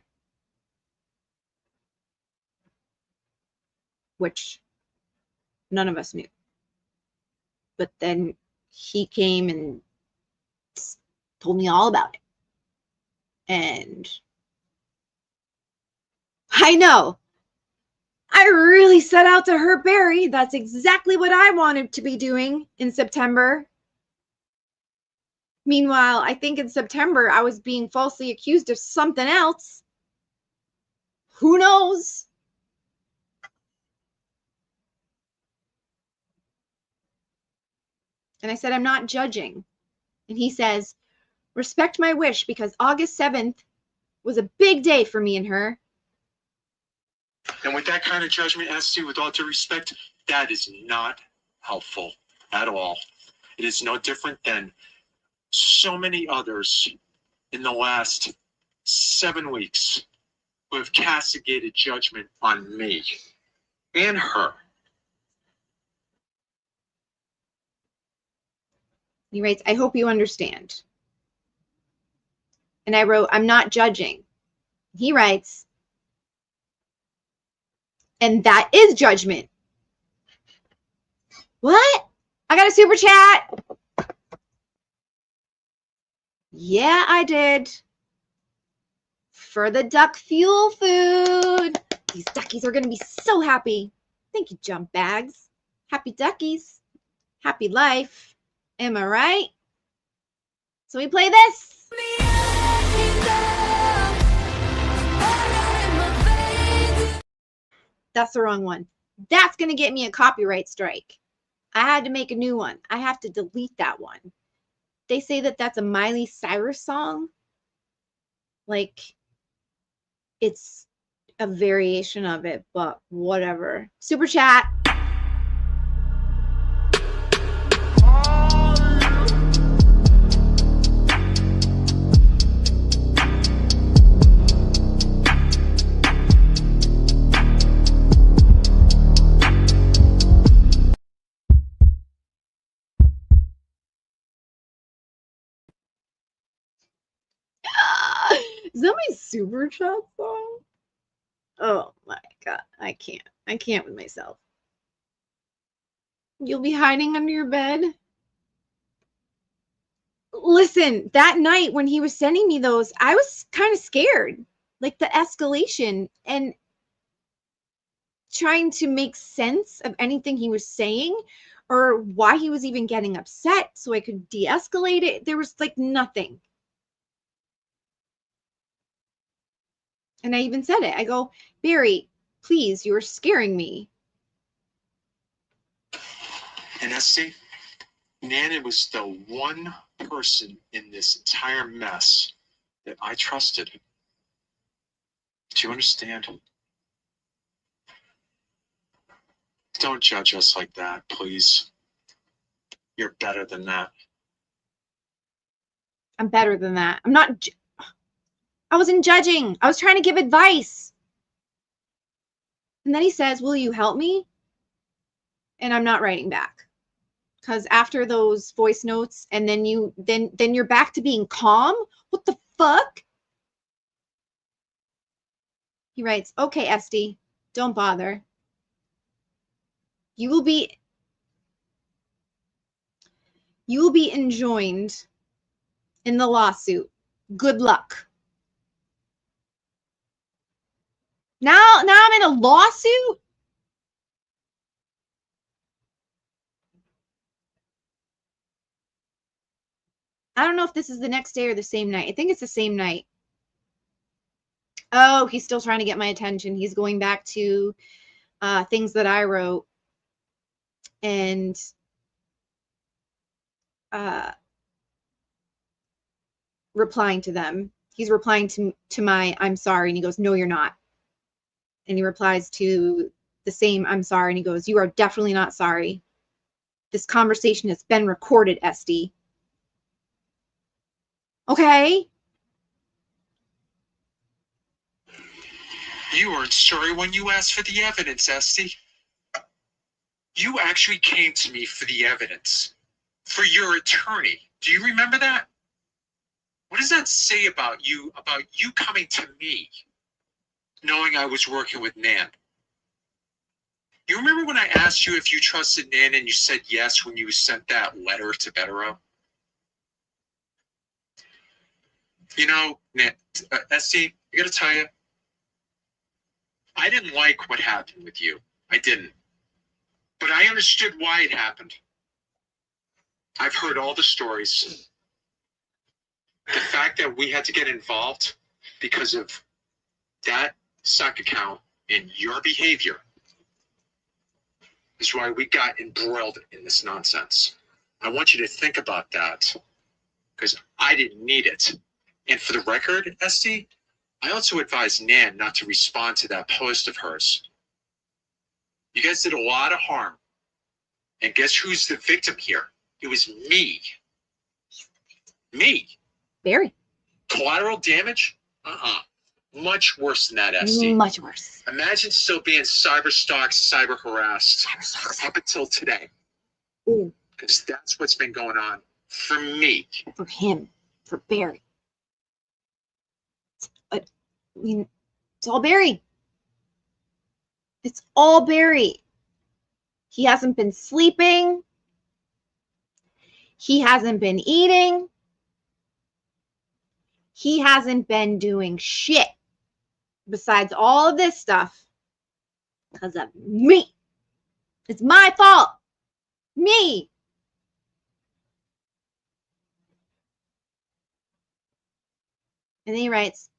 Which none of us knew. But then he came and told me all about it. And I know. I really set out to hurt Barry. That's exactly what I wanted to be doing in September. Meanwhile, I think in September I was being falsely accused of something else. Who knows? And I said, I'm not judging. And he says, respect my wish because August 7th was a big day for me and her. And with that kind of judgment, Esty, with all due respect, that is not helpful at all. It is no different than so many others in the last 7 weeks who have castigated judgment on me and her. He writes, I hope you understand. And I wrote, I'm not judging. He writes, and that is judgment. What? I got a super chat. Yeah, I did. For the duck fuel food. These duckies are going to be so happy. Thank you, jump bags. Happy duckies. Happy life. Am I right? So we play this. That's the wrong one. That's going to get me a copyright strike. I had to make a new one. I have to delete that one. They say that that's a Miley Cyrus song. Like, it's a variation of it, but whatever. Super chat. Is that my super chat song? Oh my god, I can't with myself. You'll be hiding under your bed? Listen, that night when he was sending me those, I was kind of scared. Like the escalation and trying to make sense of anything he was saying or why he was even getting upset so I could de-escalate it. There was like nothing. And I even said it. I go, Barry, please, you're scaring me. And Esty, Nana was the one person in this entire mess that I trusted. Do you understand? Don't judge us like that, please. You're better than that. I'm better than that. I'm not. I wasn't judging. I was trying to give advice. And then he says, will you help me? And I'm not writing back. Because after those voice notes and then you're back to being calm? What the fuck? He writes, okay, Esty, don't bother. You will be enjoined in the lawsuit. Good luck. Now I'm in a lawsuit? I don't know if this is the next day or the same night. I think it's the same night. Oh, he's still trying to get my attention. He's going back to things that I wrote and replying to them. he's replying to my I'm sorry, and he goes, no, you're not. And he replies to the same I'm sorry, and he goes, you are definitely not sorry. This conversation has been recorded, SD. Okay. You weren't sorry when you asked for the evidence, Esty. You actually came to me for the evidence. For your attorney. Do you remember that? What does that say about you coming to me, knowing I was working with Nan? You remember when I asked you if you trusted Nan and you said yes when you sent that letter to Betero? You know, Nan, Esty, I gotta tell you, I didn't like what happened with you. I didn't. But I understood why it happened. I've heard all the stories. The fact that we had to get involved because of that stock account and your behavior is why we got embroiled in this nonsense. I want you to think about that because I didn't need it. And for the record, Esty, I also advised Nan not to respond to that post of hers. You guys did a lot of harm. And guess who's the victim here? It was me. Me. Barry. Collateral damage? Much worse than that, Esty. Much worse. Imagine still being cyber stalked, cyber harassed up until today. Ooh. Because that's what's been going on for me. For him. For Barry. I mean, it's all Barry. It's all Barry. He hasn't been sleeping. He hasn't been eating. He hasn't been doing shit besides all of this stuff because of me. It's my fault. Me. And then he writes,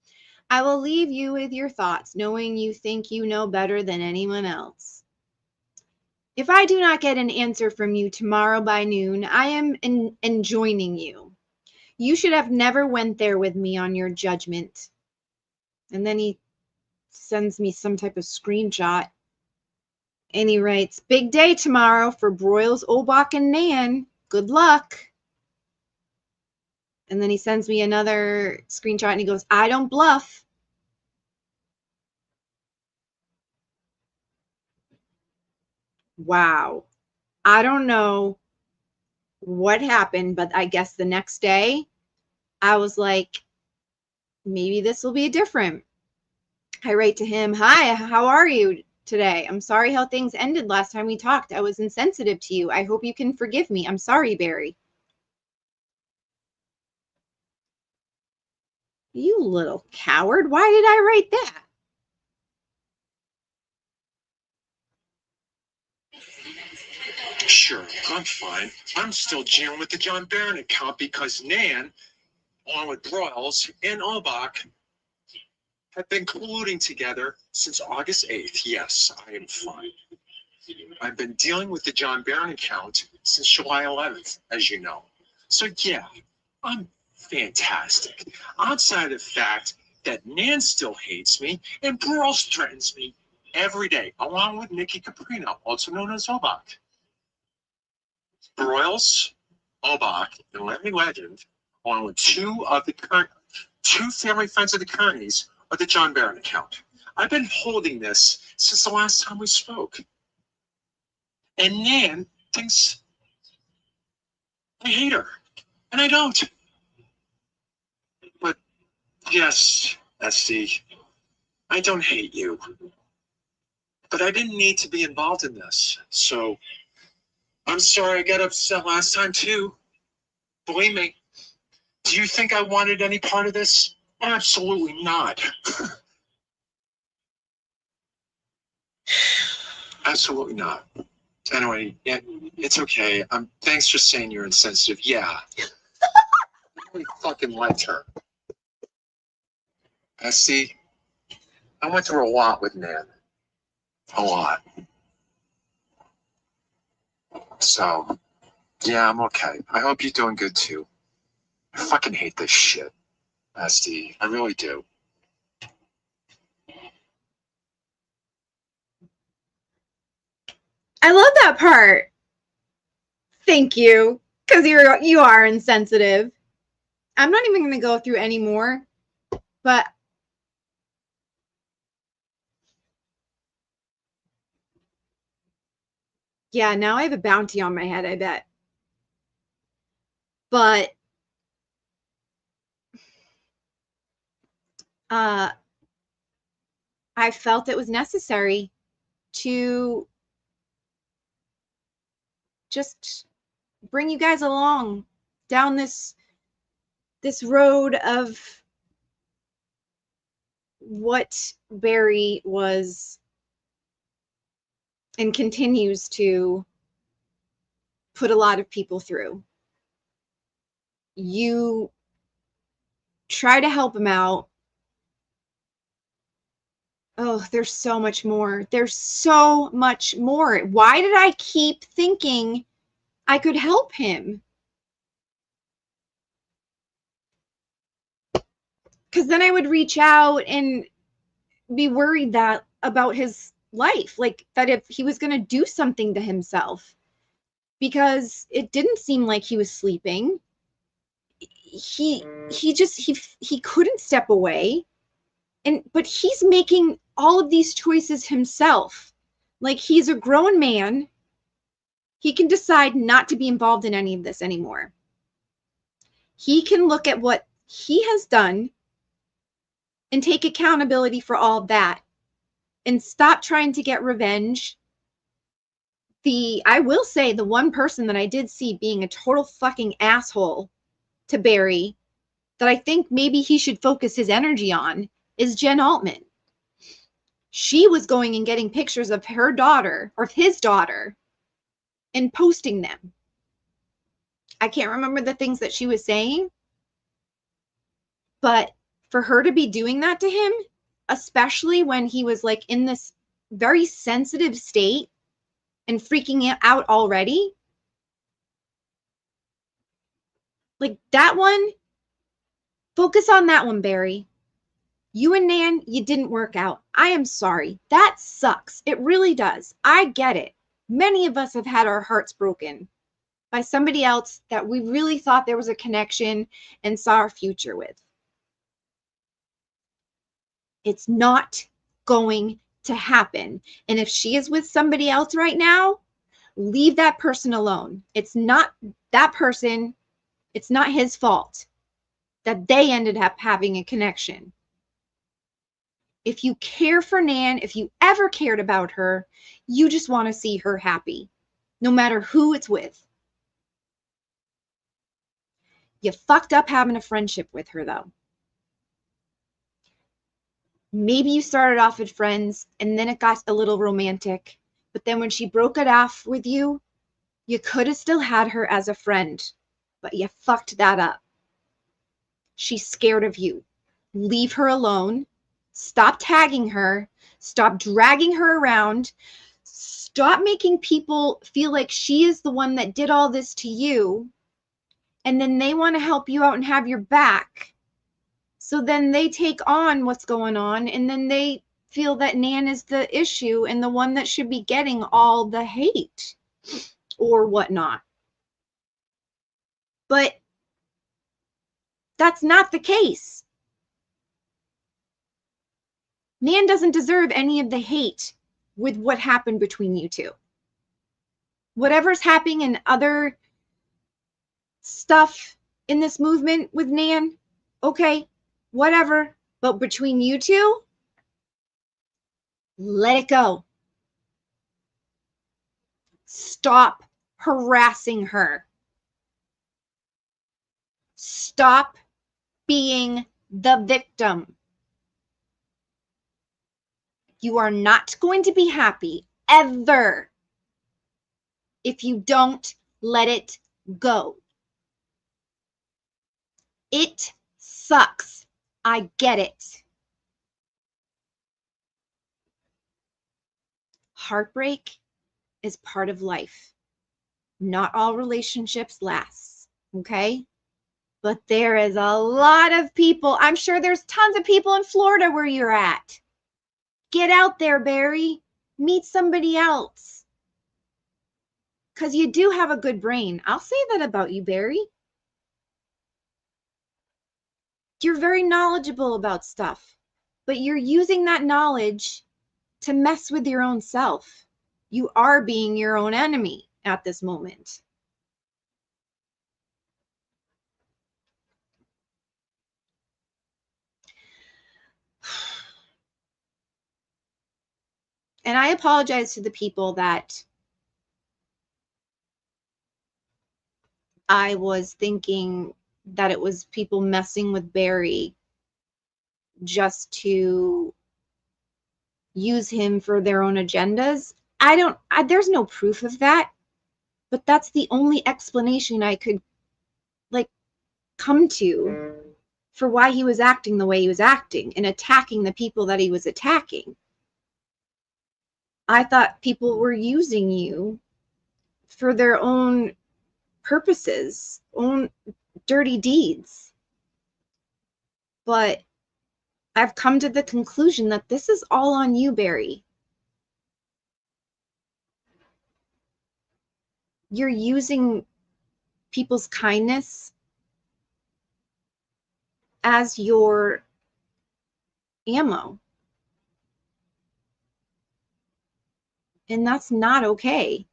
I will leave you with your thoughts, knowing you think you know better than anyone else. If I do not get an answer from you tomorrow by noon, I am enjoining you. You should have never went there with me on your judgment. And then he sends me some type of screenshot. And he writes, big day tomorrow for Broyles, Obach, and Nan. Good luck. And then he sends me another screenshot and he goes, I don't bluff. Wow. I don't know what happened, but I guess the next day I was like, maybe this will be different. I write to him, hi, how are you today? I'm sorry how things ended last time we talked. I was insensitive to you. I hope you can forgive me. I'm sorry, Barry. You little coward. Why did I write that? Sure, I'm fine. I'm still dealing with the John Barron account because Nan, along with Broyles and Obach, have been colluding together since August 8th. Yes, I am fine. I've been dealing with the John Barron account since July 11th, as you know. So yeah, I'm fantastic. Outside of the fact that Nan still hates me and Broyles threatens me every day, along with Nikki Caprino, also known as Obach. Broyles, Obach, and Larry Legend, along with two family friends of the Kearneys, are the John Barron account. I've been holding this since the last time we spoke. And Nan thinks I hate her, and I don't. But yes, Esty, I don't hate you. But I didn't need to be involved in this, so I'm sorry I got upset last time too. Believe me. Do you think I wanted any part of this? Absolutely not. Absolutely not. Anyway, yeah, it's okay. Thanks for saying you're insensitive. Yeah. I really fucking liked her. See, I went through a lot with Nan. A lot. So, yeah, I'm okay. I hope you're doing good too. I fucking hate this shit. Bestie, I really do. I love that part. Thank you, because you are insensitive. I'm not even going to go through any more, but yeah, now I have a bounty on my head, I bet. But I felt it was necessary to just bring you guys along down this road of what Barry was and continues to put a lot of people through. You try to help him out. Oh, there's so much more. There's so much more. Why did I keep thinking I could help him? Because then I would reach out and be worried that about his life, like that if he was going to do something to himself, because it didn't seem like he was sleeping. He couldn't step away, but he's making all of these choices himself. Like, he's a grown man. He can decide not to be involved in any of this anymore. He can look at what he has done and take accountability for all of that and stop trying to get revenge. I will say, the one person that I did see being a total fucking asshole to Barry that I think maybe he should focus his energy on is Jen Altman. She was going and getting pictures of her daughter, or his daughter, and posting them. I can't remember the things that she was saying, but for her to be doing that to him, especially when he was like in this very sensitive state and freaking out already, like that one, focus on that one, Barry. You and Nan, you didn't work out. I am sorry. That sucks. It really does. I get it. Many of us have had our hearts broken by somebody else that we really thought there was a connection and saw our future with. It's not going to happen. And if she is with somebody else right now, leave that person alone. It's not that person. It's not his fault that they ended up having a connection. If you care for Nan, if you ever cared about her, you just want to see her happy, no matter who it's with. You fucked up having a friendship with her, though. Maybe you started off as friends and then it got a little romantic, but then when she broke it off with you, you could have still had her as a friend, but you fucked that up. She's scared of you. Leave her alone. Stop tagging her. Stop dragging her around. Stop making people feel like she is the one that did all this to you, and then they want to help you out and have your back. So then they take on what's going on, and then they feel that Nan is the issue and the one that should be getting all the hate or whatnot. But that's not the case. Nan doesn't deserve any of the hate with what happened between you two. Whatever's happening in other stuff in this movement with Nan, okay, whatever. But between you two, let it go. Stop harassing her. Stop being the victim. You are not going to be happy ever if you don't let it go. It sucks. I get it. Heartbreak is part of life. Not all relationships last, okay? But there is a lot of people. I'm sure there's tons of people in Florida where you're at. Get out there, Barry. Meet somebody else. Because you do have a good brain. I'll say that about you, Barry. You're very knowledgeable about stuff, but you're using that knowledge to mess with your own self. You are being your own enemy at this moment. And I apologize to the people that I was thinking that it was people messing with Barry just to use him for their own agendas. There's no proof of that, but that's the only explanation I could come to for why he was acting the way he was acting and attacking the people that he was attacking. I thought people were using you for their own purposes, own dirty deeds. But I've come to the conclusion that this is all on you, Barry. You're using people's kindness as your ammo. And that's not okay.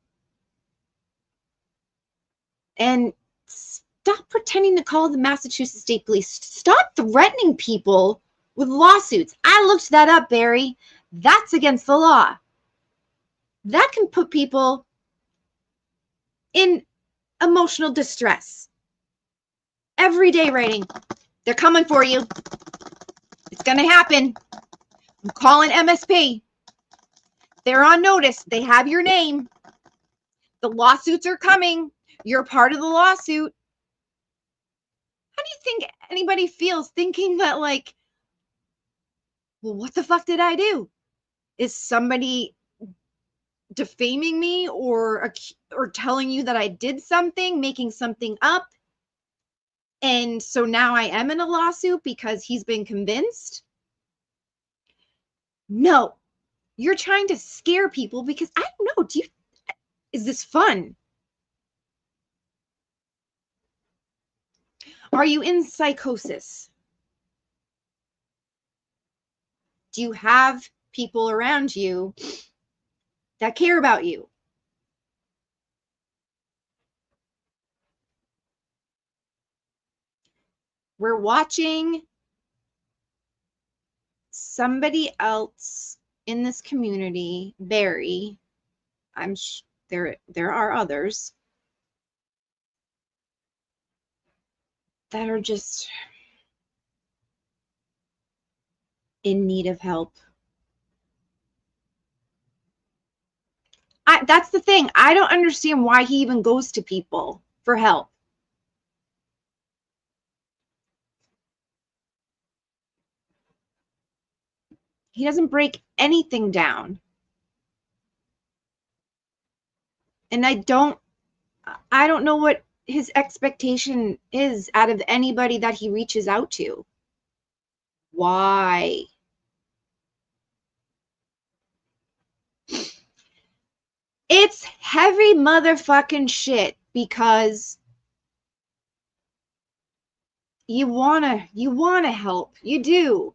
And stop pretending to call the Massachusetts State Police. Stop threatening people with lawsuits. I looked that up, Barry. That's against the law. That can put people in emotional distress. Every day writing, they're coming for you. It's going to happen. I'm calling MSP. They're on notice. They have your name. The lawsuits are coming. You're part of the lawsuit. How do you think anybody feels thinking that, like, well, what the fuck did I do? Is somebody defaming me or telling you that I did something, making something up? And so now I am in a lawsuit because he's been convinced? No. You're trying to scare people because I don't know, is this fun? Are you in psychosis? Do you have people around you that care about you? We're watching somebody else in this community, Barry. There are others that are just in need of help. That's the thing. I don't understand why he even goes to people for help. He doesn't break anything down. And I don't know what his expectation is out of anybody that he reaches out to. Why? It's heavy motherfucking shit because you wanna help. You do.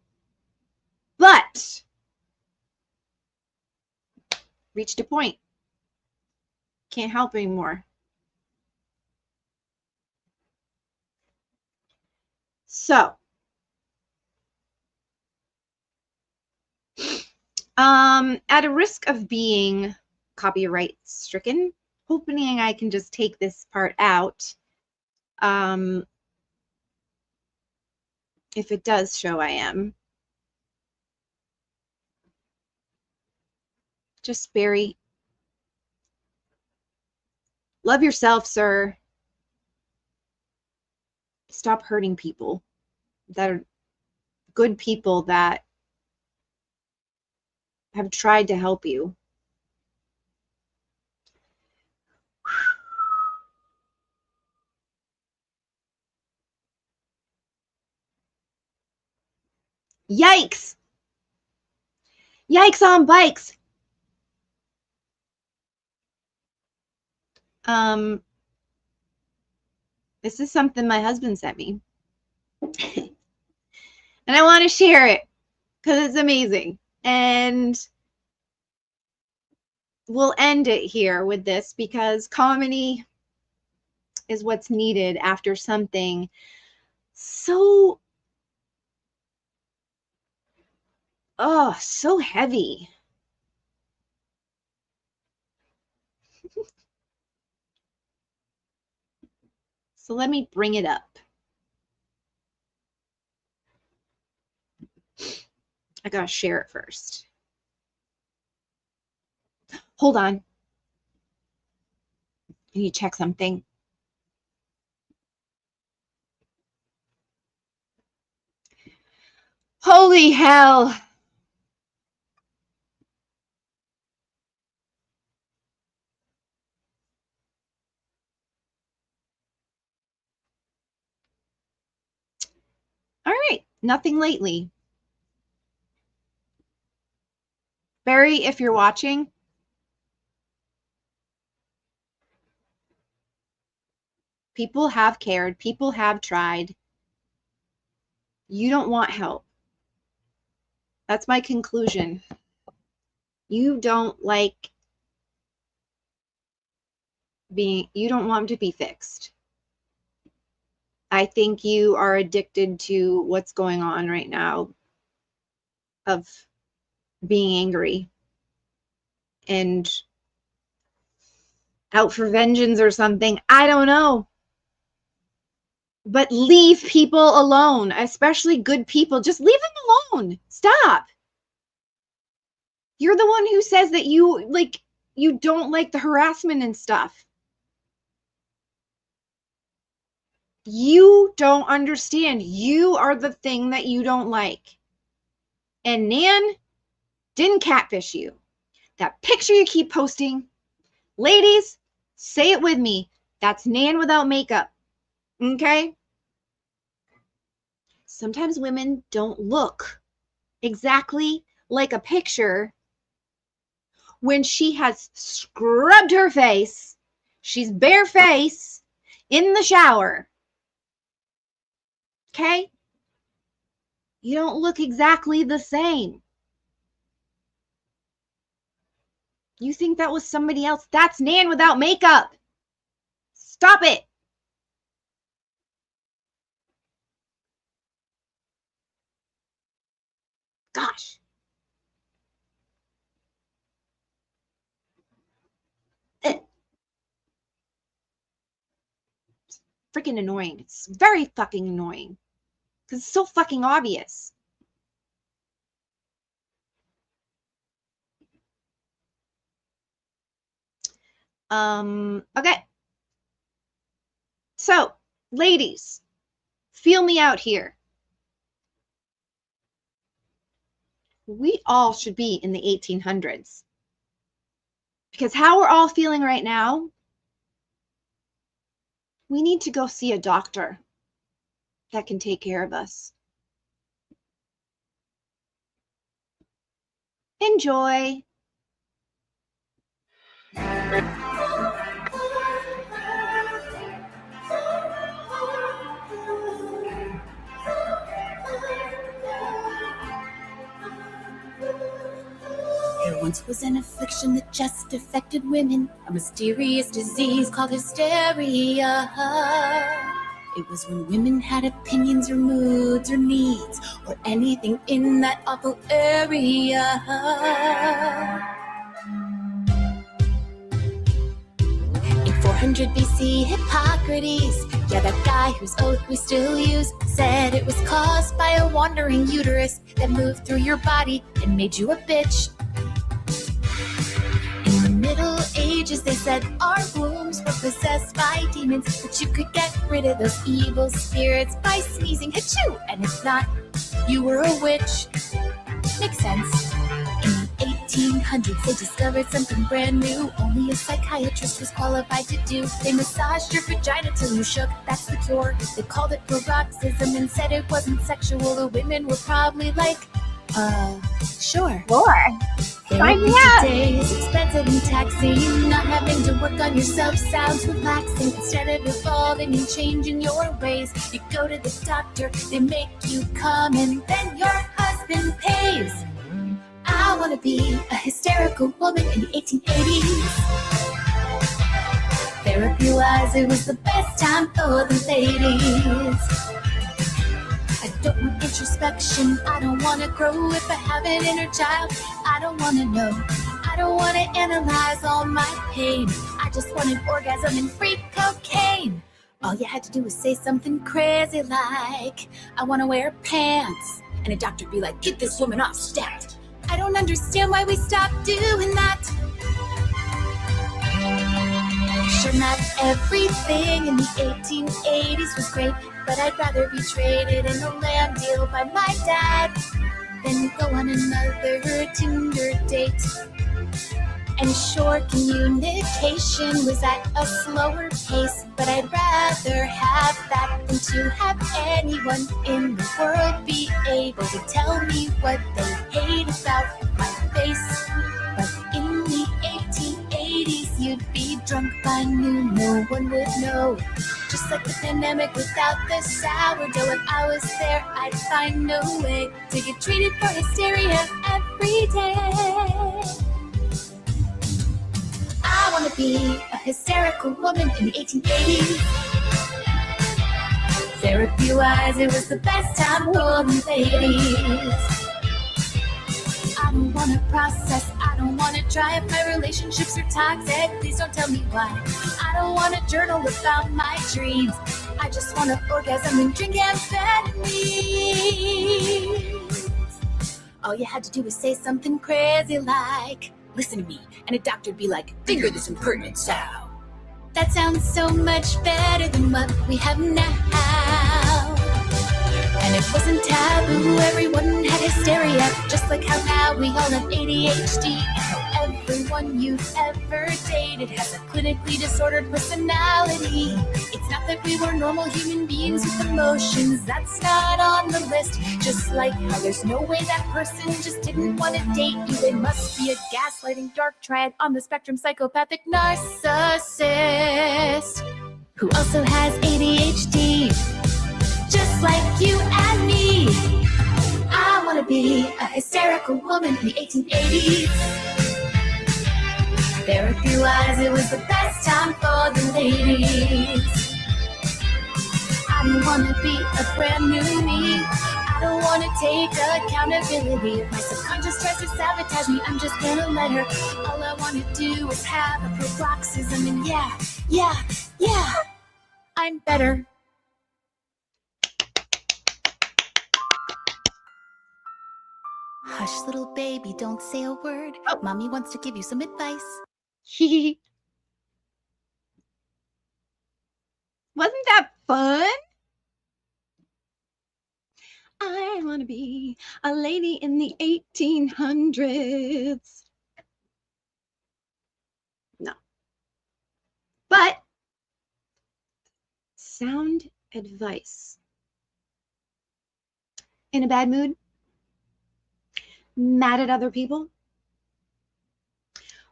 But reached a point. Can't help anymore. So, at a risk of being copyright stricken, hoping I can just take this part out. If it does show I am. Just Barry. Love yourself, sir. Stop hurting people that are good people that have tried to help you. Yikes. Yikes on bikes. This is something my husband sent me. And I want to share it because it's amazing. And we'll end it here with this because comedy is what's needed after something so heavy. So let me bring it up. I gotta share it first. Hold on. I need to check something. Holy hell. All right, nothing lately. Barry, if you're watching, people have cared, people have tried. You don't want help. That's my conclusion. You don't like you don't want to be fixed. I think you are addicted to what's going on right now of being angry and out for vengeance or something. I don't know. But leave people alone, especially good people. Just leave them alone. Stop. You're the one who says that you don't like the harassment and stuff. You don't understand. You are the thing that you don't like. And Nan didn't catfish you. That picture you keep posting, ladies, say it with me. That's Nan without makeup. Okay? Sometimes women don't look exactly like a picture when she has scrubbed her face. She's barefaced in the shower. Okay? You don't look exactly the same. You think that was somebody else? That's Nan without makeup. Stop it. Gosh. It's freaking annoying. It's very fucking annoying. Because it's so fucking obvious. Okay. So, ladies, feel me out here. We all should be in the 1800s. Because how we're all feeling right now, we need to go see a doctor that can take care of us. Enjoy. There once was an affliction that just affected women, a mysterious disease called hysteria. It was when women had opinions or moods or needs or anything in that awful area. In 400 BC, Hippocrates, yeah, that guy whose oath we still use, said it was caused by a wandering uterus that moved through your body and made you a bitch. In the Middle Ages, they said our wombs were possessed by demons, but you could get rid of those evil spirits by sneezing achoo, and if not, you were a witch. Makes sense. In the 1800s, they discovered something brand new. Only a psychiatrist was qualified to do. They massaged your vagina till you shook. That's the cure. They called it paroxysm and said it wasn't sexual. The women were probably like, sure. Sign me up. Today is expensive and taxing. Not having to work on yourself sounds relaxing. Instead of evolving and changing your ways, you go to the doctor, they make you come, and then your husband pays. I want to be a hysterical woman in the 1880s. Therapy-wise, it was the best time for the ladies. I don't want introspection, I don't want to grow if I have an inner child. I don't want to know, I don't want to analyze all my pain. I just want an orgasm and free cocaine. All you had to do was say something crazy like, I want to wear pants. And a doctor be like, get this woman off stat. I don't understand why we stopped doing that. Sure, not everything in the 1880s was great, but I'd rather be traded in a land deal by my dad than go on another Tinder date. And sure, communication was at a slower pace, but I'd rather have that than to have anyone in the world be able to tell me what they hate about my face. But in the 1880s, you'd be drunk by noon, no one would know. Just like the pandemic without the sourdough, if I was there, I'd find no way to get treated for hysteria every day. I want to be a hysterical woman in the 1880s. Therapy-wise, it was the best time for the ladies. I don't want to process, I don't want to try if my relationships are toxic. Please don't tell me why. I don't want to journal about my dreams. I just want to orgasm and drink amphetamines. All you had to do was say something crazy like, listen to me, and a doctor'd be like, finger this impertinent sow. That sounds so much better than what we have now. And it wasn't taboo, everyone had hysteria, just like how now we all have ADHD, and how everyone you've ever dated has a clinically disordered personality. It's not that we were normal human beings with emotions, that's not on the list. Just like how there's no way that person just didn't want to date you. They must be a gaslighting dark triad on the spectrum psychopathic narcissist who also has ADHD, just like you and me. I want to be a hysterical woman in the 1880s. Therapy-wise, it was the best time for the ladies. I don't want to be a brand new me. I don't want to take accountability. If my subconscious tries to sabotage me, I'm just gonna let her. All I want to do is have a paroxysm, and yeah, I'm better. Hush, little baby, don't say a word. Mommy wants to give you some advice. Wasn't that fun? I want to be a lady in the 1800s. No. But sound advice. In a bad mood? Mad at other people?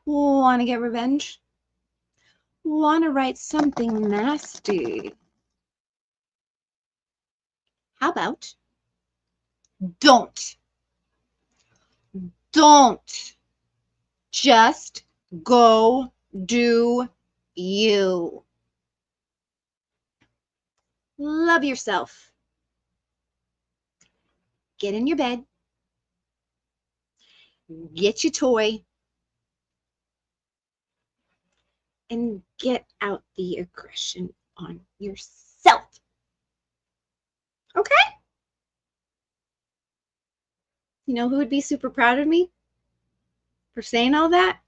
Want to get revenge? Want to write something nasty? How about don't just go do you. Love yourself. Get in your bed. Get your toy. And get out the aggression on yourself. Okay? You know who would be super proud of me for saying all that?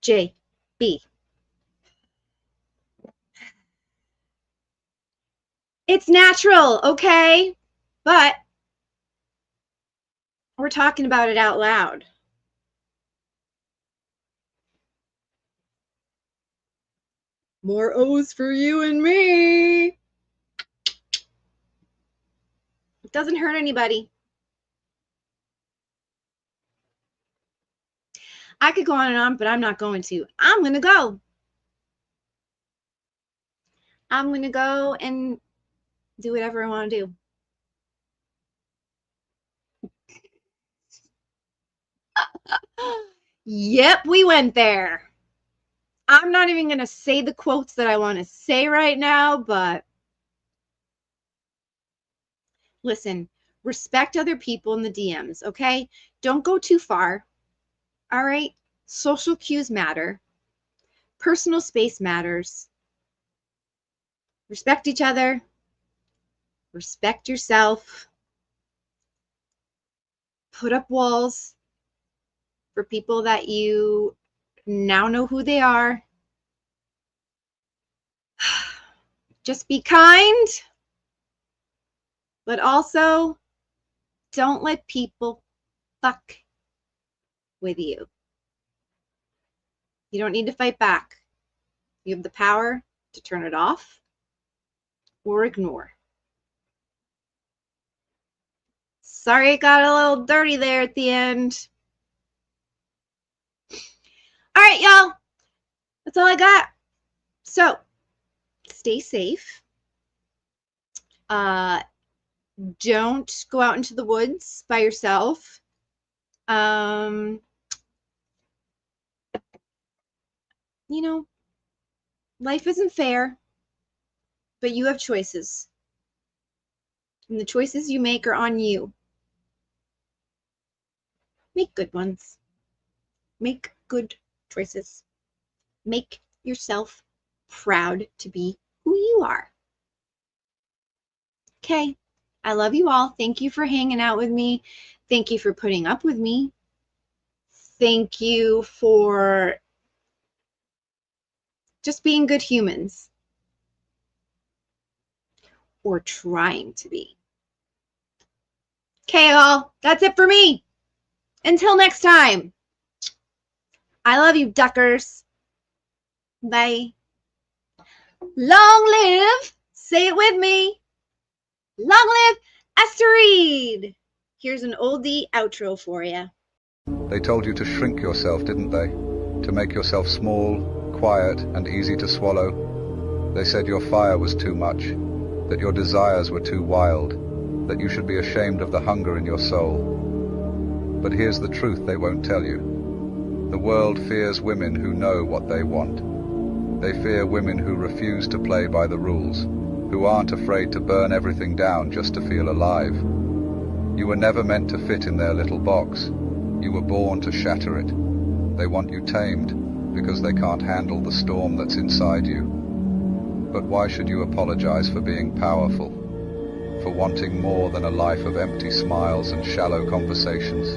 JB. It's natural, okay? But We're talking about it out loud. More O's for you and me. It doesn't hurt anybody. I could go on and on, but I'm not going to. I'm going to go. I'm going to go and do whatever I want to do. Yep, we went there. I'm not even going to say the quotes that I want to say right now, but listen, respect other people in the DMs, okay? Don't go too far. All right? Social cues matter. Personal space matters. Respect each other. Respect yourself. Put up walls for people that you now know who they are. Just be kind, but also don't let people fuck with you. You don't need to fight back. You have the power to turn it off or ignore. Sorry it got a little dirty there at the end. All right, y'all. That's all I got. So, stay safe. Don't go out into the woods by yourself. You know, life isn't fair, but you have choices. And the choices you make are on you. Make good ones. Make good choices. Make yourself proud to be who you are. Okay, I love you all. Thank you for hanging out with me. Thank you for putting up with me. Thank you for just being good humans. Or trying to be. Okay, all. That's it for me. Until next time. I love you, duckers. Bye. Long live, say it with me. Long live Asteroid. Here's an oldie outro for you. They told you to shrink yourself, didn't they? To make yourself small, quiet, and easy to swallow. They said your fire was too much, that your desires were too wild, that you should be ashamed of the hunger in your soul. But here's the truth they won't tell you. The world fears women who know what they want. They fear women who refuse to play by the rules, who aren't afraid to burn everything down just to feel alive. You were never meant to fit in their little box. You were born to shatter it. They want you tamed because they can't handle the storm that's inside you. But why should you apologize for being powerful? For wanting more than a life of empty smiles and shallow conversations?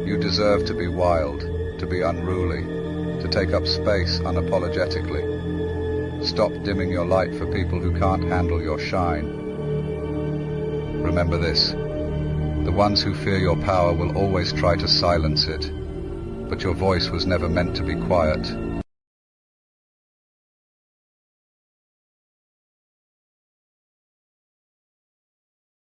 You deserve to be wild, to be unruly, to take up space unapologetically. Stop dimming your light for people who can't handle your shine. Remember this, the ones who fear your power will always try to silence it, but your voice was never meant to be quiet.